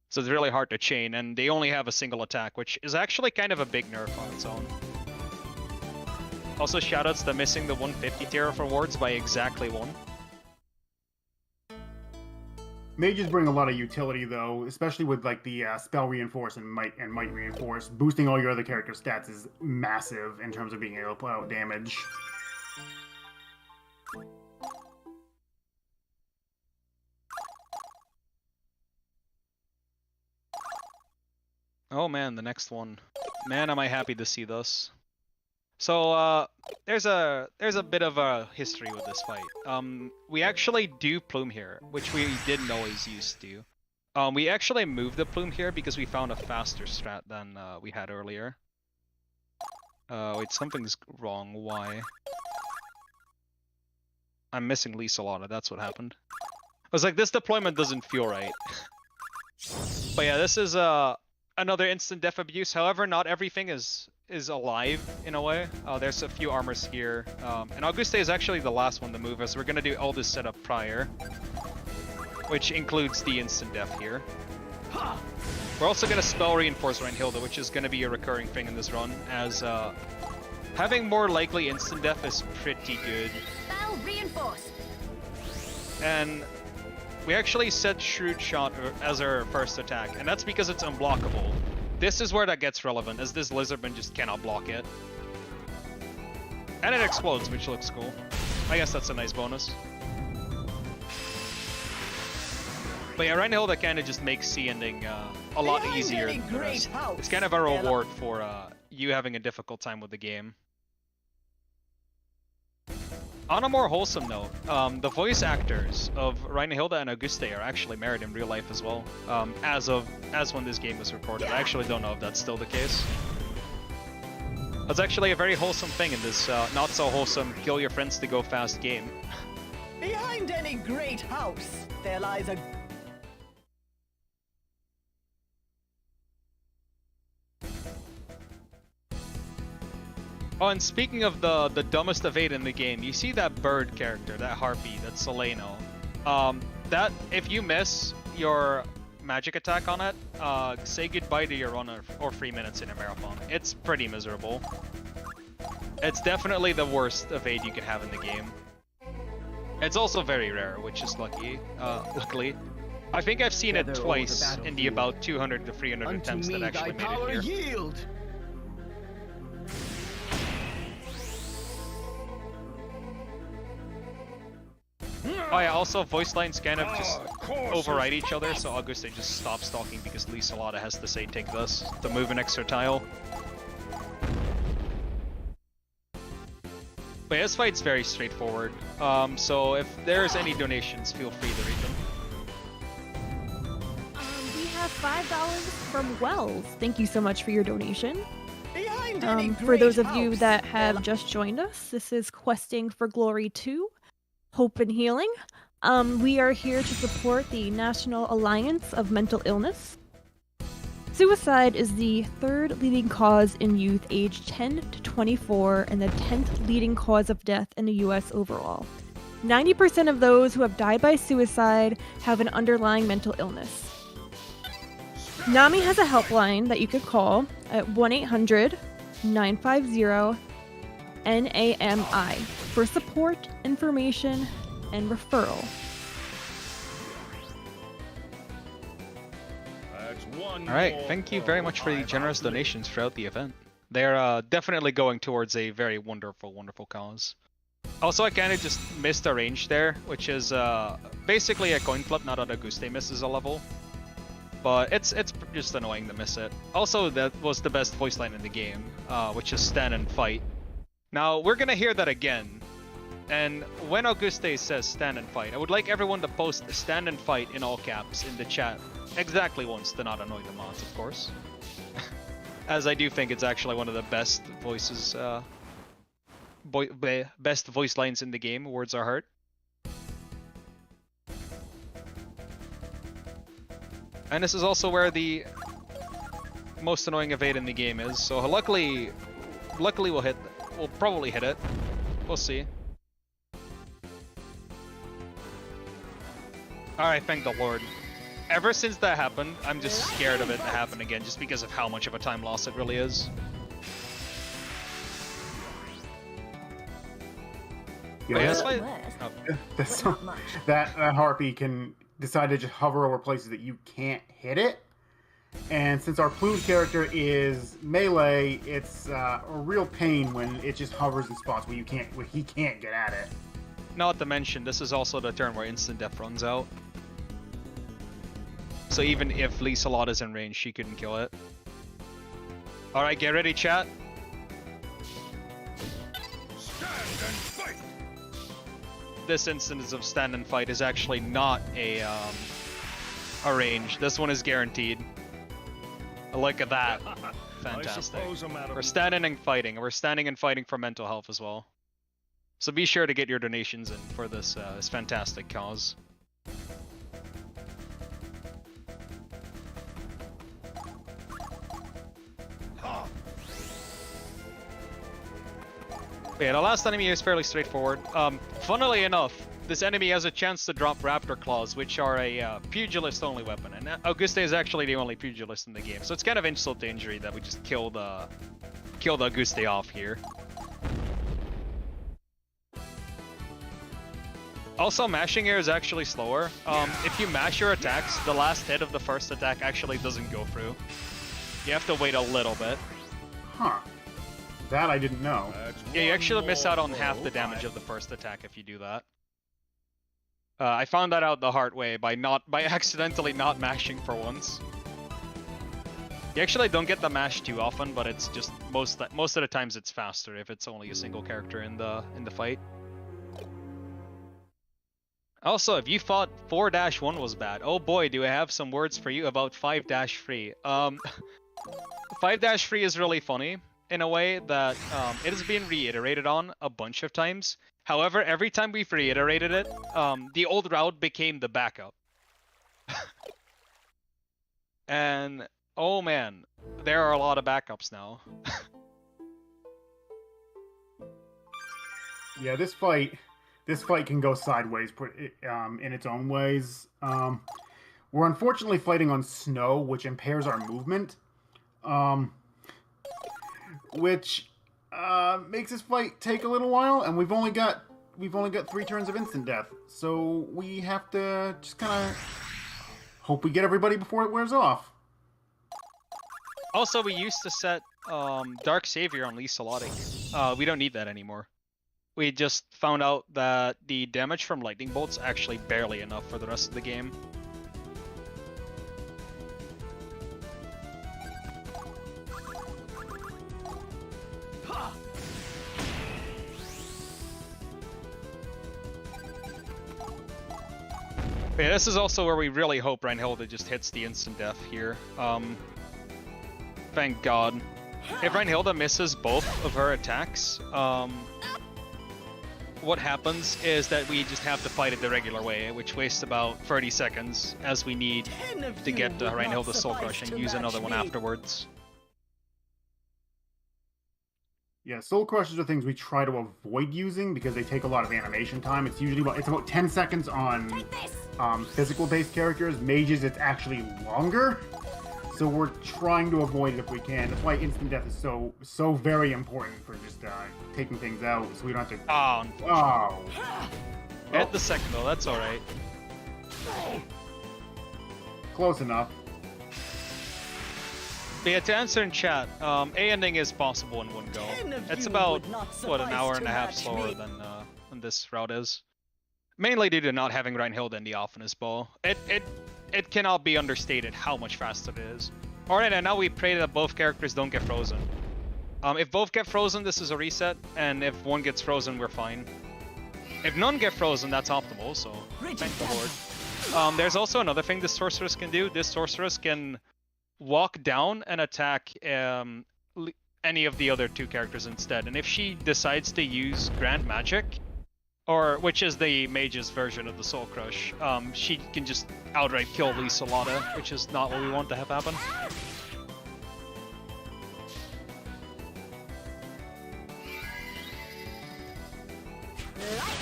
So it's really hard to chain, and they only have a single attack, which is actually kind of a big nerf on its own. Also, shoutouts to missing the 150 tier of rewards by exactly one. Mages bring a lot of utility, though, especially with like the spell reinforce and might reinforce. Boosting all your other character stats is massive in terms of being able to put out damage. Oh man, the next one. Man, am I happy to see this. So, there's a bit of a history with this fight. We actually do Plume here, which we didn't always used to. We actually moved the Plume here because we found a faster strat than we had earlier. Wait, something's wrong. Why? I'm missing Lisa Lotta, that's what happened. I was like, this deployment doesn't feel right. But yeah, this is another instant death abuse. However, not everything is alive in a way. There's a few armors here. And Auguste is actually the last one to move, as we're going to do all this setup prior, which includes the instant death here. We're also going to spell reinforce Reinhilde, which is going to be a recurring thing in this run, as having more likely instant death is pretty good. Spell reinforced. And we actually set Shrewd Shot as our first attack, and that's because it's unblockable. This is where that gets relevant, as this Lizardman just cannot block it. And it explodes, which looks cool. I guess that's a nice bonus. But yeah, Reinhilde kind of just makes C ending a lot easier than the rest. It's kind of a reward for you having a difficult time with the game. On a more wholesome note, the voice actors of Reinhilde and Auguste are actually married in real life as well, as when this game was recorded. I actually don't know if that's still the case. That's actually a very wholesome thing in this not so wholesome kill your friends to go fast game. Behind any great house, there lies a... Oh, and speaking of the dumbest of 8 in the game, you see that bird character, that harpy, that's Soleno. That, if you miss your magic attack on it, say goodbye to your run or 3 minutes in a marathon. It's pretty miserable. It's definitely the worst of 8 you can have in the game. It's also very rare, which is luckily. I think I've seen it twice in the about 200 to 300 attempts that actually made it here. Yield. Oh yeah, also voice lines kind of just override each other, so Auguste just stops talking because Lisa Lotta has to say take this to move an extra tile. But yeah, this fight's very straightforward, so if there's any donations, feel free to read them. We have $5 from Wells. Thank you so much for your donation. Behind any For great those of you house, that there have just joined us, this is Questing for Glory 2. Hope and Healing. We are here to support the National Alliance of Mental Illness. Suicide is the 3rd leading cause in youth aged 10 to 24 and the 10th leading cause of death in the US overall. 90% of those who have died by suicide have an underlying mental illness. NAMI has a helpline that you could call at 1-800-950-NAMI for support, information, and referral. Alright, thank you very much for the generous donations throughout the event. They're definitely going towards a very wonderful, wonderful cause. Also, I kind of just missed a range there, which is basically a coin flip, not that Auguste misses a level. But it's just annoying to miss it. Also, that was the best voice line in the game, which is stand and fight. Now, we're gonna hear that again. And when Auguste says stand and fight, I would like everyone to post stand and fight in all caps in the chat exactly once to not annoy the mods, of course. As I do think it's actually one of the best voices, best voice lines in the game. Words are heard. And this is also where the most annoying evade in the game is. So luckily we'll probably hit it. We'll see. Alright, thank the Lord. Ever since that happened, I'm just scared of it to happen again, just because of how much of a time loss it really is. Yeah, But not much. that harpy can decide to just hover over places that you can't hit it. And since our Plume character is melee, it's a real pain when it just hovers in spots where he can't get at it. Not to mention, this is also the turn where instant death runs out. So even if Lieselot is in range, she couldn't kill it. Alright, get ready, chat. This instance of stand and fight is actually not a range. This one is guaranteed. Look at that. Fantastic. We're standing and fighting. We're standing and fighting for mental health as well. So be sure to get your donations in for this this fantastic cause. Yeah, the last enemy is fairly straightforward. Funnily enough, this enemy has a chance to drop Raptor Claws, which are a pugilist-only weapon, and Auguste is actually the only pugilist in the game, so it's kind of insult to injury that we just killed Auguste off here. Also, mashing here is actually slower. If you mash your attacks, the last hit of the first attack actually doesn't go through. You have to wait a little bit. Huh. That I didn't know. Yeah, you actually miss out on half the damage of the first attack if you do that. I found that out the hard way by accidentally not mashing for once. You actually don't get the mash too often, but it's just most of the times it's faster if it's only a single character in the fight. Also, if you thought 4-1 was bad, oh boy, do I have some words for you about 5-3. 5-3 is really funny in a way that it has been reiterated on a bunch of times. However, every time we've reiterated it, the old route became the backup. And, oh man, there are a lot of backups now. Yeah, this fight can go sideways in its own ways. We're unfortunately fighting on snow, which impairs our movement, which makes this fight take a little while. And we've only got 3 turns of instant death, so we have to just kind of hope we get everybody before it wears off. Also, we used to set Dark Savior on Lieselot. We don't need that anymore. We just found out that the damage from lightning bolts actually barely enough for the rest of the game. Yeah, this is also where we really hope Reinhilde just hits the instant death here. Thank God. If Reinhilde misses both of her attacks, what happens is that we just have to fight it the regular way, which wastes about 30 seconds, as we need to get Reinhilde's Soul Crush and use another one afterwards. Yeah, Soul Crushers are things we try to avoid using because they take a lot of animation time. It's usually about 10 seconds on physical-based characters. Mages, it's actually longer. So we're trying to avoid it if we can. That's why instant death is so very important for just taking things out, so we don't have to. Oh. Hit the second though. That's all right. Close enough. But yeah, to answer in chat, A ending is possible in one go. 10 of It's you about would not what, an suffice hour to and a half match slower me. than this route is. Mainly due to not having Reinhild in the Alphanist bow. It cannot be understated how much faster it is. Alright, and now we pray that both characters don't get frozen. If both get frozen, this is a reset, and if one gets frozen, we're fine. If none get frozen, that's optimal, so thank the Lord. There's also another thing this Sorceress can do. This Sorceress can walk down and attack any of the other two characters instead. And if she decides to use Grand Magic, or which is the mage's version of the Soul Crush, she can just outright kill Lisa Lotta, which is not what we want to have happen.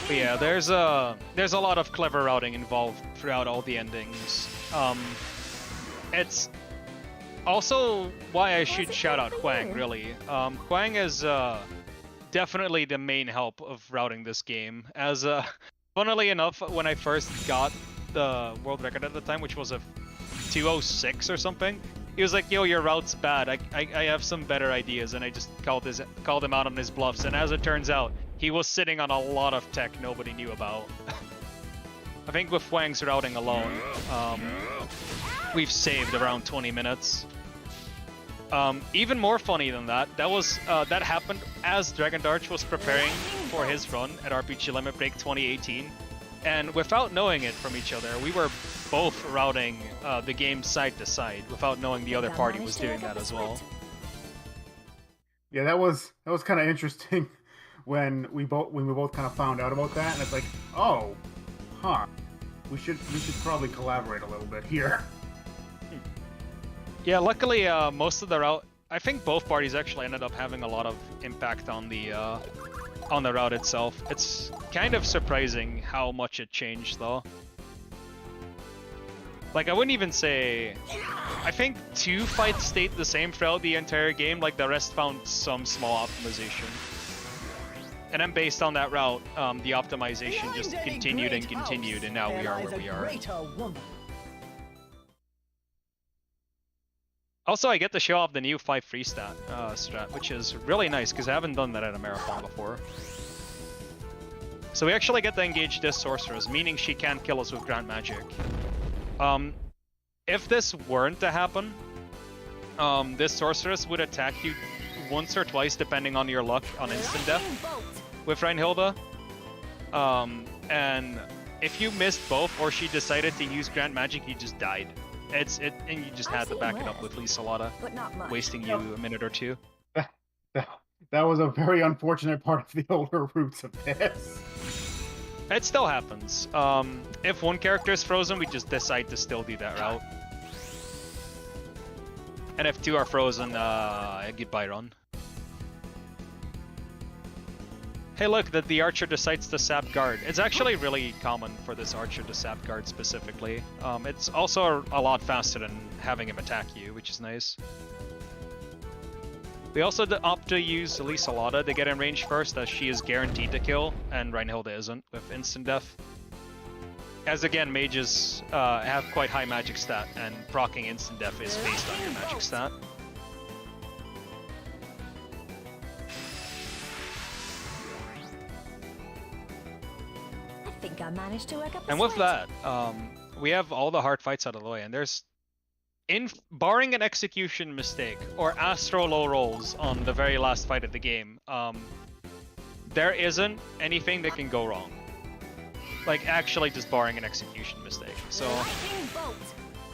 But yeah, there's a lot of clever routing involved throughout all the endings. It's also why I should shout out Quang, really. Quang is definitely the main help of routing this game. As funnily enough, when I first got the world record at the time, which was a 206 or something, he was like, "Yo, your route's bad. I have some better ideas," and I just called him out on his bluffs. And as it turns out, he was sitting on a lot of tech nobody knew about. I think with Wang's routing alone, we've saved around 20 minutes. Even more funny than that, that happened as Dragon Darch was preparing for his run at RPG Limit Break 2018, and without knowing it from each other, we were both routing the game side to side without knowing the other party was doing that as well. Yeah, that was kind of interesting when we both kind of found out about that, and it's like, oh, huh, we should probably collaborate a little bit here. Yeah, luckily most of the route, I think both parties actually ended up having a lot of impact on the route itself. It's kind of surprising how much it changed though. Like, I wouldn't even say... I think 2 fights stayed the same throughout the entire game, like the rest found some small optimization. And then based on that route, the optimization just continued and continued, and now we are where we are. Also, I get to show off the new 5 free strat, which is really nice, because I haven't done that at a marathon before. So we actually get to engage this Sorceress, meaning she can't kill us with Grand Magic. If this weren't to happen, this Sorceress would attack you once or twice, depending on your luck, on instant death with Reinhilda. And if you missed both, or she decided to use Grand Magic, you just died. And you just had to back it up with Lisa Lotta, wasting you a minute or two. That was a very unfortunate part of the older roots of this. It still happens. If one character is frozen, we just decide to still do that route. And if 2 are frozen, goodbye run. Hey look, the archer decides to sap guard. It's actually really common for this archer to sap guard specifically. It's also a lot faster than having him attack you, which is nice. We also opt to use Lisa Lotta to get in range first, as she is guaranteed to kill, and Reinhilda isn't, with instant death. As again, mages have quite high magic stat, and proccing instant death is based on your magic stat. I think I managed to work up a And with sweat. that, we have all the hard fights out of the way, and there's, barring an execution mistake or astro low rolls on the very last fight of the game, there isn't anything that can go wrong. Like, actually just barring an execution mistake. So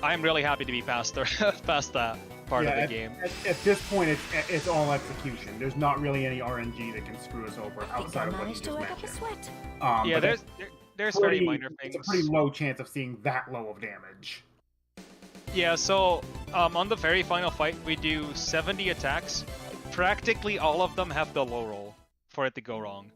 I'm really happy to be past that part of the game. At this point, it's all execution. There's not really any RNG that can screw us over outside of what you just mentioned. Yeah, there's very minor things. It's a pretty low chance of seeing that low of damage. Yeah, so on the very final fight, we do 70 attacks. Practically all of them have the low roll for it to go wrong.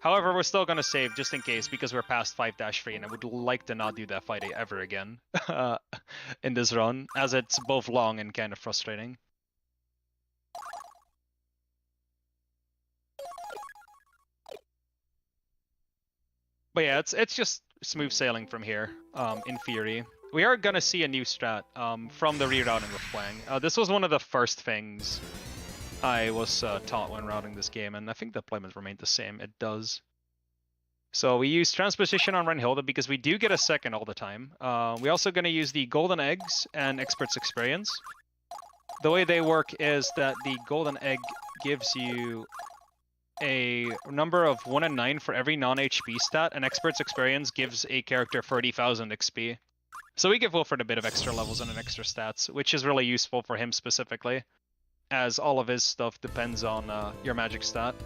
However, we're still gonna save just in case, because we're past 5-3 and I would like to not do that fight ever again in this run, as it's both long and kind of frustrating. But yeah, it's just smooth sailing from here, in theory. we are gonna see a new strat from the rerouting with Flang. This was one of the first things I was taught when routing this game, and I think the deployment remained the same. It does. So we use Transposition on Reinhilde because we do get a second all the time. We're also going to use the Golden Eggs and Expert's Experience. The way they work is that the Golden Egg gives you a number of 1 and 9 for every non-HP stat, and Expert's Experience gives a character 30,000 XP. So we give Wilfred a bit of extra levels and an extra stats, which is really useful for him specifically, as all of his stuff depends on your magic stat.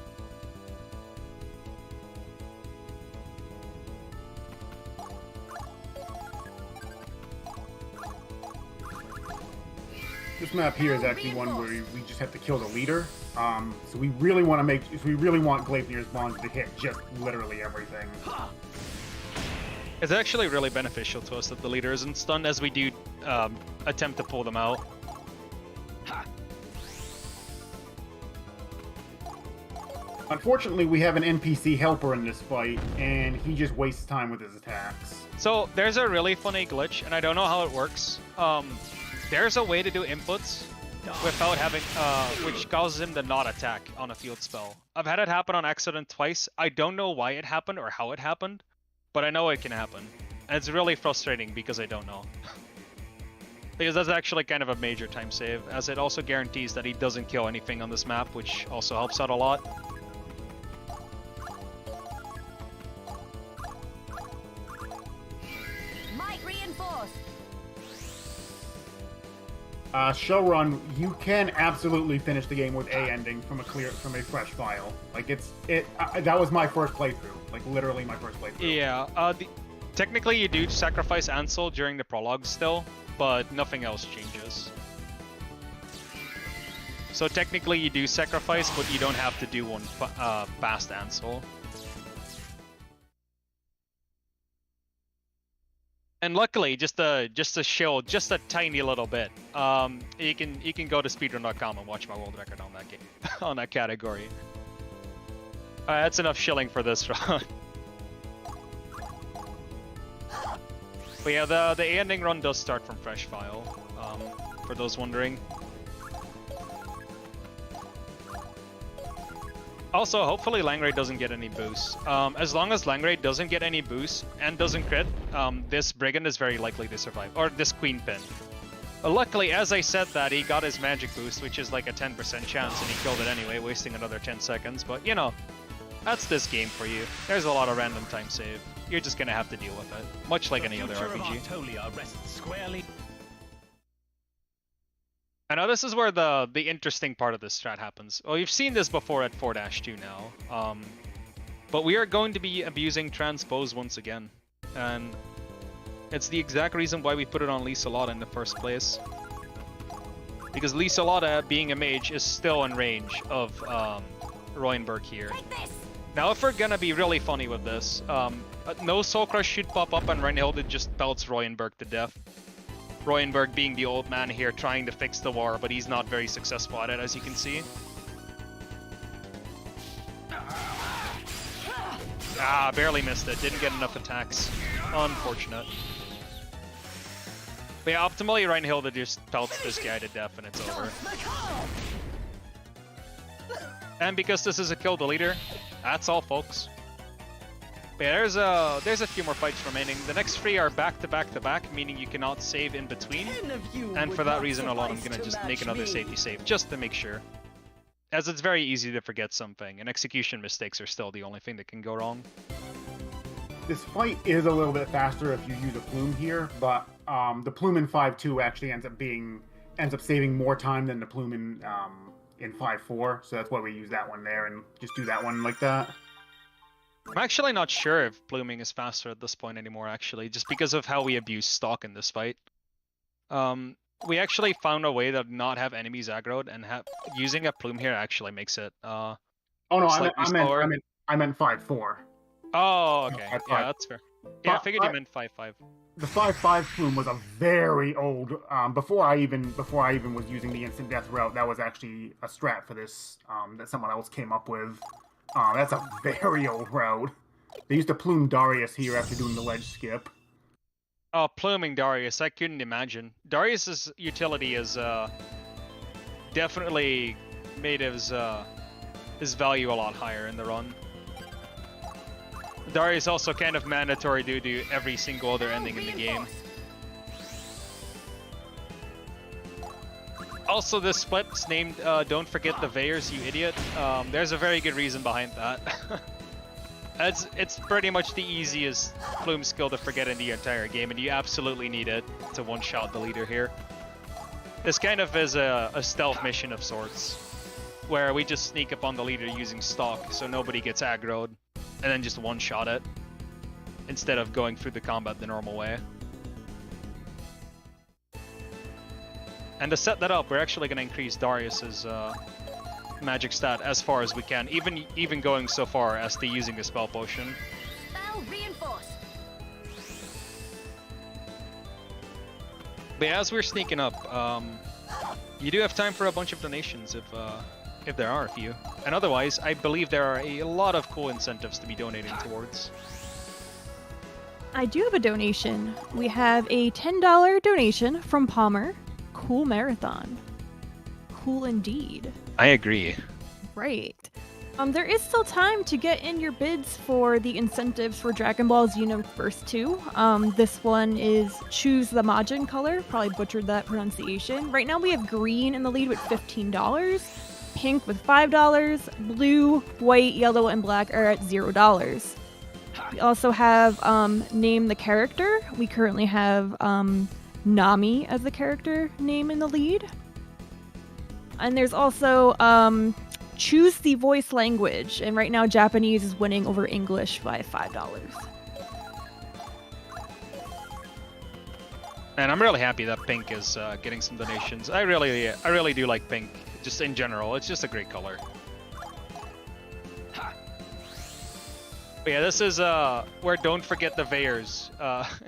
This map here is actually one where we just have to kill the leader. So we really want to if we really want Gleipnir's bombs to hit just literally everything. It's actually really beneficial to us that the leader isn't stunned, as we do attempt to pull them out. Unfortunately, we have an NPC helper in this fight, and he just wastes time with his attacks. So there's a really funny glitch, and I don't know how it works. There's a way to do inputs without having, which causes him to not attack on a field spell. I've had it happen on accident twice. I don't know why it happened or how it happened, but I know it can happen. And it's really frustrating because I don't know. Because that's actually kind of a major time save, as it also guarantees that he doesn't kill anything on this map, which also helps out a lot. Might reinforce. Showrun, you can absolutely finish the game with a ending from a fresh file. Like that was my first playthrough. Like literally my first playthrough. Yeah. Technically, you do sacrifice Ansel during the prologue still, but nothing else changes. So technically, you do sacrifice, but you don't have to do one past Ansel. And luckily, just to show just a tiny little bit, you can go to speedrun.com and watch my world record on that game, on that category. That's enough shilling for this run. But yeah, the ending run does start from fresh file, for those wondering. Also, hopefully Langray doesn't get any boosts. As long as Langray doesn't get any boosts and doesn't crit, this Brigand is very likely to survive, or this Queen Pin. Luckily, as I said that, he got his magic boost, which is like a 10% chance, and he killed it anyway, wasting another 10 seconds. But, you know, that's this game for you. There's a lot of random time save. You're just gonna have to deal with it, much like any other RPG. I know this is where the interesting part of this strat happens. Well, you've seen this before at 4-2 now, but we are going to be abusing Transpose once again, and it's the exact reason why we put it on Lieselot in the first place. Because Lieselot, being a mage, is still in range of Royenberg here. Now, if we're gonna be really funny with this, no Soul Crush should pop up and Reinhilde just belts Royenberg to death. Royenberg being the old man here trying to fix the war, but he's not very successful at it, as you can see. Ah, barely missed it. Didn't get enough attacks. Unfortunate. But yeah, optimally, Reinhilde just pelts this guy to death and it's over. And because this is a kill the leader, that's all, folks. But yeah, there's a few more fights remaining. The next 3 are back-to-back-to-back, meaning you cannot save in between. And for that reason alone, I'm gonna just make another safety save, just to make sure. As it's very easy to forget something, and execution mistakes are still the only thing that can go wrong. This fight is a little bit faster if you use a Plume here, but the Plume in 5.2 actually ends up saving more time than the Plume in 5.4, so that's why we use that one there and just do that one like that. I'm actually not sure if pluming is faster at this point anymore, actually, just because of how we abuse stock in this fight. We actually found a way to not have enemies aggroed, and using a plume here actually makes it oh no, I meant 5.4. Oh, okay. Yeah, that's fair. Yeah, I figured you meant 5.5. The 5.5 plume was a very old. Before I even was using the instant death route, that was actually a strat for this that someone else came up with. That's a very old route. They used to plume Darius here after doing the ledge skip. Oh, pluming Darius, I couldn't imagine. Darius's utility is definitely made his value a lot higher in the run. Darius also kind of mandatory due to every single other ending in the game. Also, this split's named Don't Forget the Vayers, you idiot. There's a very good reason behind that. It's pretty much the easiest Plume skill to forget in the entire game, and you absolutely need it to one-shot the leader here. This kind of is a stealth mission of sorts, where we just sneak up on the leader using stalk, so nobody gets aggroed, and then just one-shot it, instead of going through the combat the normal way. And to set that up, we're actually going to increase Darius's magic stat as far as we can, even going so far as to using a spell potion. Spell reinforced. But yeah, as we're sneaking up, you do have time for a bunch of donations if there are a few. And otherwise, I believe there are a lot of cool incentives to be donating towards. I do have a donation. We have a $10 donation from Palmer. Cool marathon. Cool indeed. I agree. Right. There is still time to get in your bids for the incentives for Dragon Ball Xenoverse 2. This one is choose the Majin color. Probably butchered that pronunciation. Right now we have green in the lead with $15, pink with $5, blue, white, yellow, and black are at $0. We also have name the character. We currently have Nami as the character name in the lead. And there's also choose the voice language, and right now Japanese is winning over English by $5. And I'm really happy that pink is getting some donations. I really do like pink, just in general. It's just a great color. But yeah, this is where Don't Forget the Vayers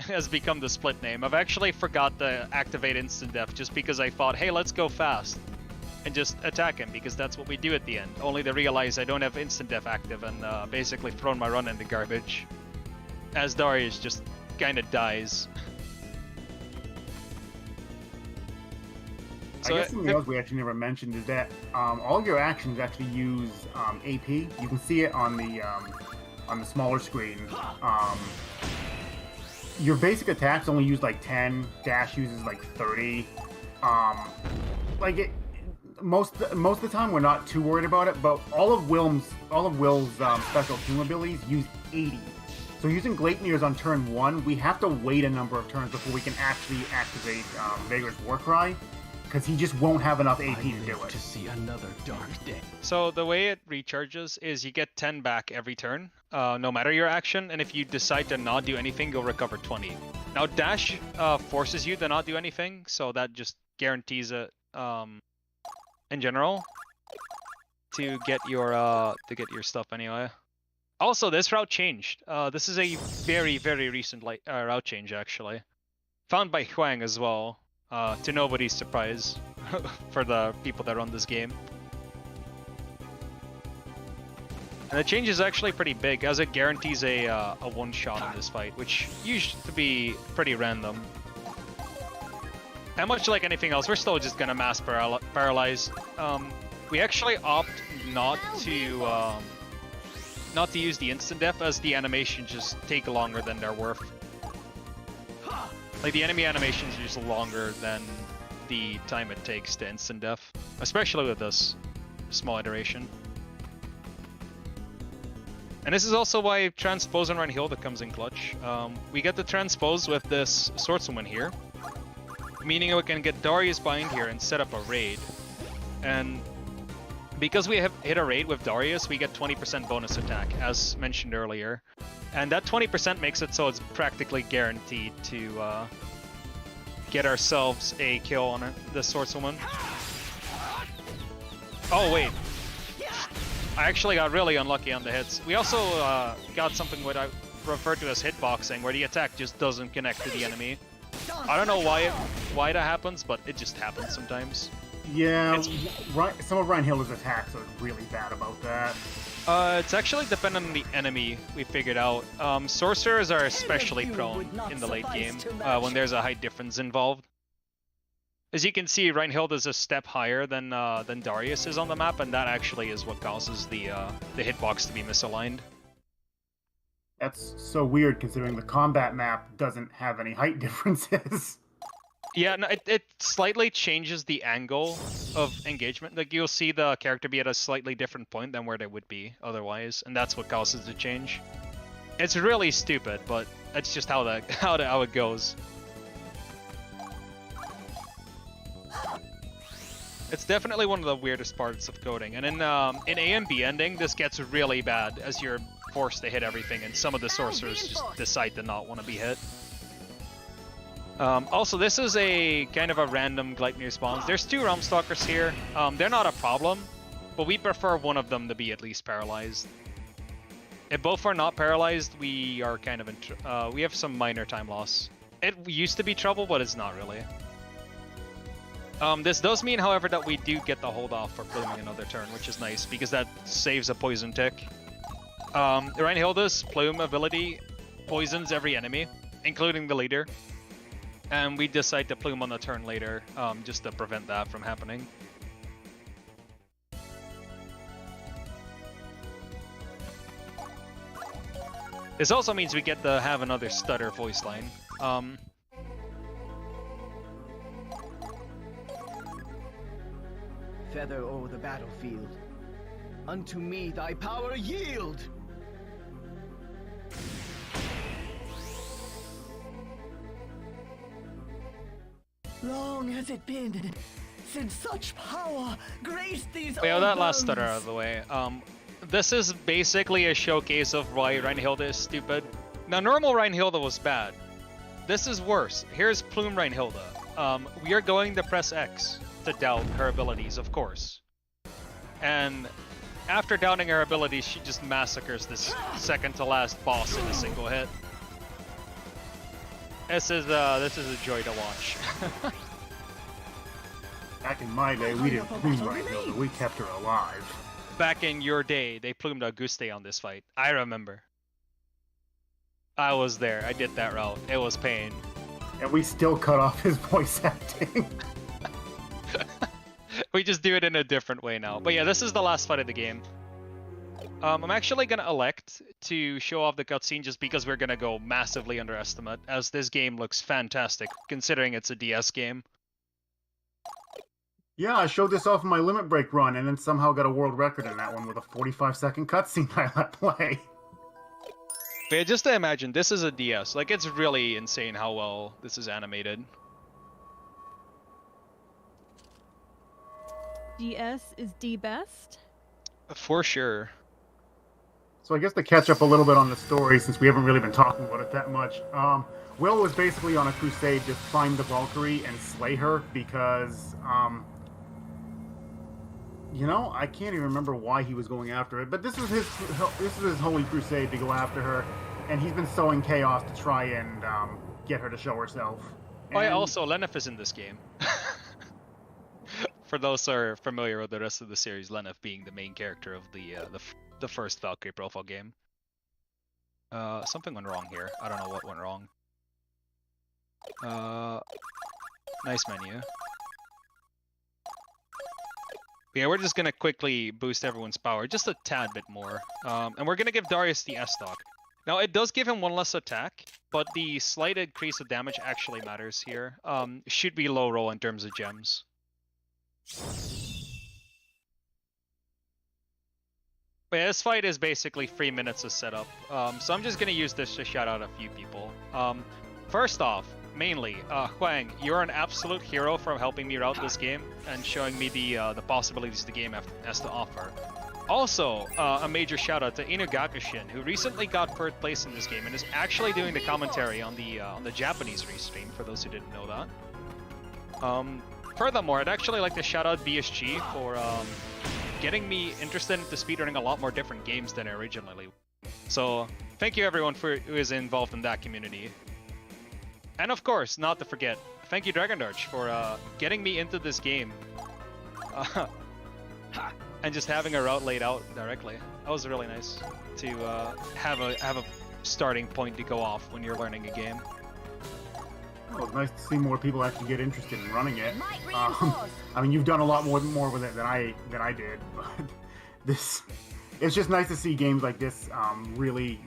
has become the split name. I've actually forgot to activate instant death just because I thought, hey, let's go fast and just attack him, because that's what we do at the end. Only to realize I don't have instant death active and basically thrown my run in the garbage. As Darius just kind of dies. I guess something else we actually never mentioned is that all your actions actually use AP. You can see it on the smaller screen. Your basic attacks only use like 10. Dash uses like 30. Most of the time we're not too worried about it, but all of Will's special team abilities use 80. So using Gleipnir's on turn 1, we have to wait a number of turns before we can actually activate Vagr's Warcry, because he just won't have enough AP to do it. To see another dark day. So the way it recharges is you get 10 back every turn, no matter your action, and if you decide to not do anything, you'll recover 20. Now Dash forces you to not do anything, so that just guarantees it in general to get your stuff anyway. Also, this route changed. This is a very recent route change actually, found by Huang as well. To nobody's surprise for the people that run this game. And the change is actually pretty big, as it guarantees a one-shot in this fight, which used to be pretty random. And much like anything else, we're still just gonna mass paralyze. We actually opt not to use the instant death, as the animations just take longer than they're worth. Like, the enemy animations are just longer than the time it takes to instant death, especially with this small iteration. And this is also why Transpose and Run Hilda comes in clutch. We get the Transpose with this Swordswoman here, meaning we can get Darius bind here and set up a raid. And because we have hit a raid with Darius, we get 20% bonus attack, as mentioned earlier. And that 20% makes it so it's practically guaranteed to get ourselves a kill on the Swordswoman. Oh wait, I actually got really unlucky on the hits. We also got something what I refer to as hitboxing, where the attack just doesn't connect to the enemy. I don't know why that happens, but it just happens sometimes. Yeah, some of Ryan Hilda's attacks are really bad about that. It's actually dependent on the enemy, we figured out. Sorcerers are especially prone in the late game when there's a height difference involved. As you can see, Reinhild is a step higher than Darius is on the map, and that actually is what causes the hitbox to be misaligned. That's so weird considering the combat map doesn't have any height differences. Yeah, no, it slightly changes the angle of engagement. Like, you'll see the character be at a slightly different point than where they would be otherwise, and that's what causes the change. It's really stupid, but that's just how it goes. It's definitely one of the weirdest parts of coding, and in A and B ending, this gets really bad as you're forced to hit everything, and some of the sorcerers just decide to not want to be hit. Also, this is a kind of a random Gleipnir spawns. There's 2 Realmstalkers here. They're not a problem, but we prefer one of them to be at least paralyzed. If both are not paralyzed, we are kind of we have some minor time loss. It used to be trouble, but it's not really. This does mean, however, that we do get the hold off for pluming another turn, which is nice because that saves a poison tick. Reinhilda's plume ability poisons every enemy, including the leader. And we decide to plume on the turn later, just to prevent that from happening. This also means we get to have another stutter voice line. Feather o'er the battlefield. Unto me thy power yield! Long has it been since such power graced these Yeah, that last bones. stutter out of the way. This is basically a showcase of why Reinhilda is stupid. Now, normal Reinhilda was bad. This is worse. Here's Plume Reinhilda. We are going to press X to doubt her abilities, of course. And after doubting her abilities, she just massacres this second to last boss in a single hit. This is a joy to watch. Back in my day, we didn't plume Reinhild, we kept her alive. Back in your day, they plumed Auguste on this fight. I remember. I was there. I did that route. It was pain. And we still cut off his voice acting. We just do it in a different way now. But yeah, this is the last fight of the game. I'm actually going to elect to show off the cutscene just because we're going to go massively underestimate, as this game looks fantastic, considering it's a DS game. Yeah, I showed this off in my Limit Break run, and then somehow got a world record in that one with a 45-second cutscene I let play. But yeah, just to imagine, this is a DS. Like, it's really insane how well this is animated. DS is D best. For sure. So I guess to catch up a little bit on the story, since we haven't really been talking about it that much, Will was basically on a crusade to find the Valkyrie and slay her because, you know, I can't even remember why he was going after it, but this is his holy crusade to go after her, and he's been sowing chaos to try and get her to show herself. Oh yeah, And- also, Lenneth is in this game. For those who are familiar with the rest of the series, Lenneth being the main character of the first Valkyrie profile game. Something went wrong here. I don't know what went wrong. Nice menu. Yeah, we're just gonna quickly boost everyone's power just a tad bit more. And we're gonna give Darius the S-Stock. Now, it does give him one less attack, but the slight increase of damage actually matters here. Should be low roll in terms of gems. But yeah, this fight is basically 3 minutes of setup, so I'm just gonna use this to shout out a few people. First off, mainly, Huang, you're an absolute hero for helping me route this game and showing me the possibilities the game has to offer. Also, a major shout out to Inugakushin, who recently got third place in this game and is actually doing the commentary on the Japanese restream, for those who didn't know that. Furthermore, I'd actually like to shout out BSG for getting me interested into speedrunning a lot more different games than I originally. So, thank you everyone who is involved in that community. And of course, not to forget, thank you Dragondarch for getting me into this game. and just having a route laid out directly. That was really nice to have a starting point to go off when you're learning a game. Well, it's nice to see more people actually get interested in running it. Might reinforce. I mean, you've done a lot more with it than I did, but it's just nice to see games like this really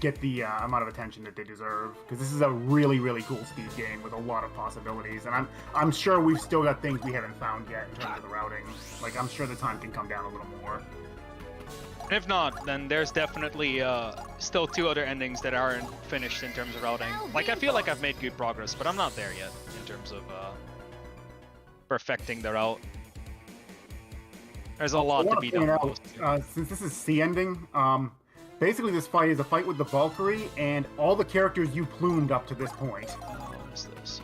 get the amount of attention that they deserve, because this is a really, really cool speed game with a lot of possibilities, and I'm sure we've still got things we haven't found yet in terms of the routing. Like, I'm sure the time can come down a little more. If not, then there's definitely still 2 other endings that aren't finished in terms of routing. Like, I feel like I've made good progress, but I'm not there yet in terms of perfecting the route. There's a lot to be done. Since this is C ending, basically this fight is a fight with the Valkyrie and all the characters you plumed up to this point. What is this?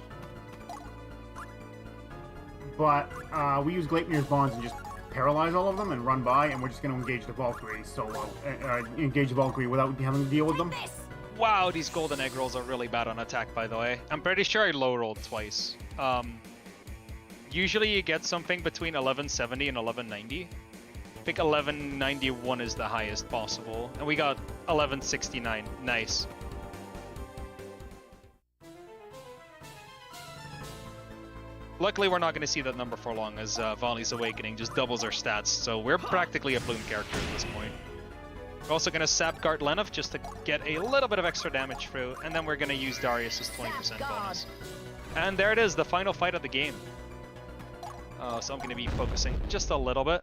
But we use Gleipnir's Bonds and just paralyze all of them and run by, and we're just going to engage the Valkyrie solo. Engage the Valkyrie without having to deal with them. Wow, these golden egg rolls are really bad on attack, by the way. I'm pretty sure I low rolled twice. Usually you get something between 1170 and 1190. I think 1191 is the highest possible, and we got 1169. Nice. Luckily, we're not going to see that number for long, as Volley's Awakening just doubles our stats, so we're practically a Plume character at this point. We're also going to sap guard Lenov just to get a little bit of extra damage through, and then we're going to use Darius' 20% bonus. And there it is, the final fight of the game. So I'm going to be focusing just a little bit.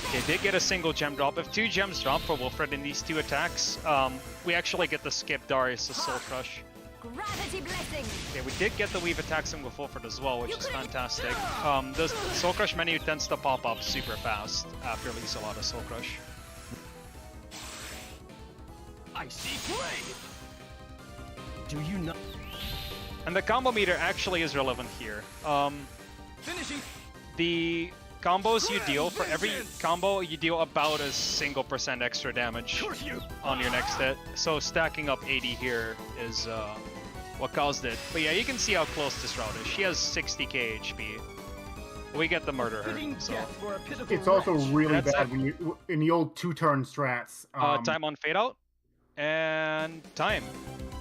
Okay, did get a single gem drop. If 2 gems drop for Wilfred in these 2 attacks, we actually get to skip Darius' Soul Crush. Gravity blessing. Okay, we did get the weave attacks in with Wilfred as well, which is fantastic. The Soul Crush menu tends to pop up super fast after at least a lot of Soul Crush. I see flame. Do you know? And the combo meter actually is relevant here. Finishing. The combos you deal, for every combo you deal about a single % extra damage on your next hit. So stacking up 80 here is what caused it. But yeah, you can see how close this route is. She has 60k HP. We get to murder her. So. It's also really bad when you in the old 2-turn strats. Time on fade out and time.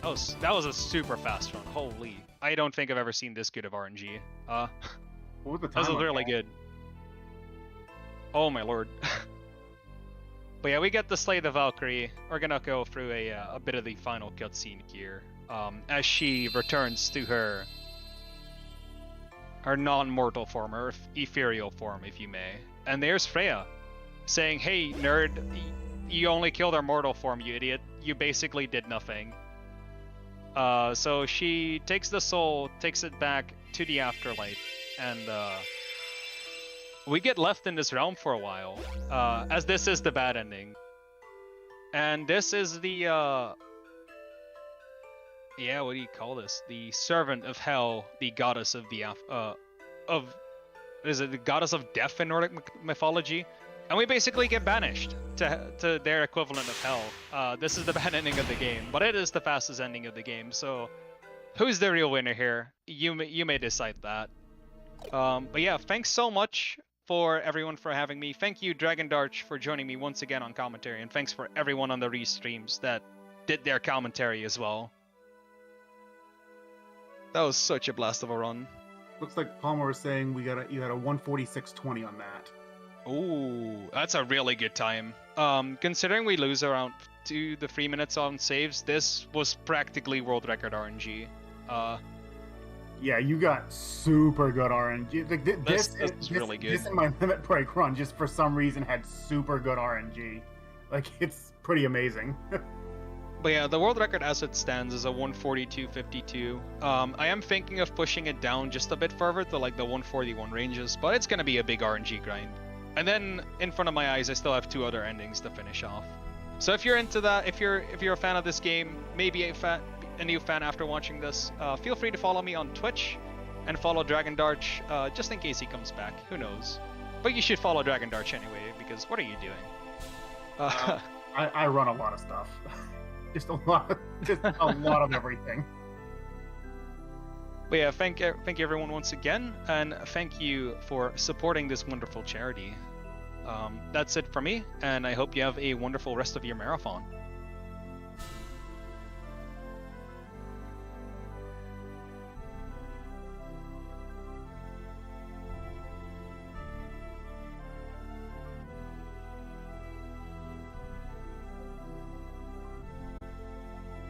That was a super fast run. Holy! I don't think I've ever seen this good of RNG. What was the time? This was really good. Oh my lord. But yeah, we get to slay the Valkyrie. We're gonna go through a bit of the final cutscene here, as she returns to her non-mortal form, or ethereal form, if you may. And there's Freya, saying, "Hey, nerd, you only killed our mortal form, you idiot. You basically did nothing." So she takes the soul, takes it back to the afterlife, and we get left in this realm for a while, as this is the bad ending. And this is the, yeah, what do you call this? The servant of hell, the goddess of the, the goddess of death in Nordic mythology? And we basically get banished to their equivalent of hell. This is the bad ending of the game, but it is the fastest ending of the game, so who's the real winner here? You may decide that. But yeah, thanks so much for everyone for having me. Thank you, Dragon Darch, for joining me once again on commentary, and thanks for everyone on the restreams that did their commentary as well. That was such a blast of a run. Looks like Palmer was saying you got a 146.20 on that. Ooh, that's a really good time. Considering we lose around 2 to 3 minutes on saves, this was practically world record RNG. Yeah, you got super good RNG. Like, This is really good. This and my limit break run just for some reason had super good RNG. Like, it's pretty amazing. But yeah, the world record as it stands is a 142.52. I am thinking of pushing it down just a bit further to like the 141 ranges, but it's gonna be a big RNG grind. And then in front of my eyes, I still have 2 other endings to finish off. So if you're into that, if you're a fan of this game, maybe a new fan after watching this, feel free to follow me on Twitch and follow Dragon Darch, just in case he comes back. Who knows? But you should follow Dragon Darch anyway, because what are you doing? I run a lot of stuff. Just a lot of everything. But yeah, thank you everyone once again, and thank you for supporting this wonderful charity. That's it for me, and I hope you have a wonderful rest of your marathon.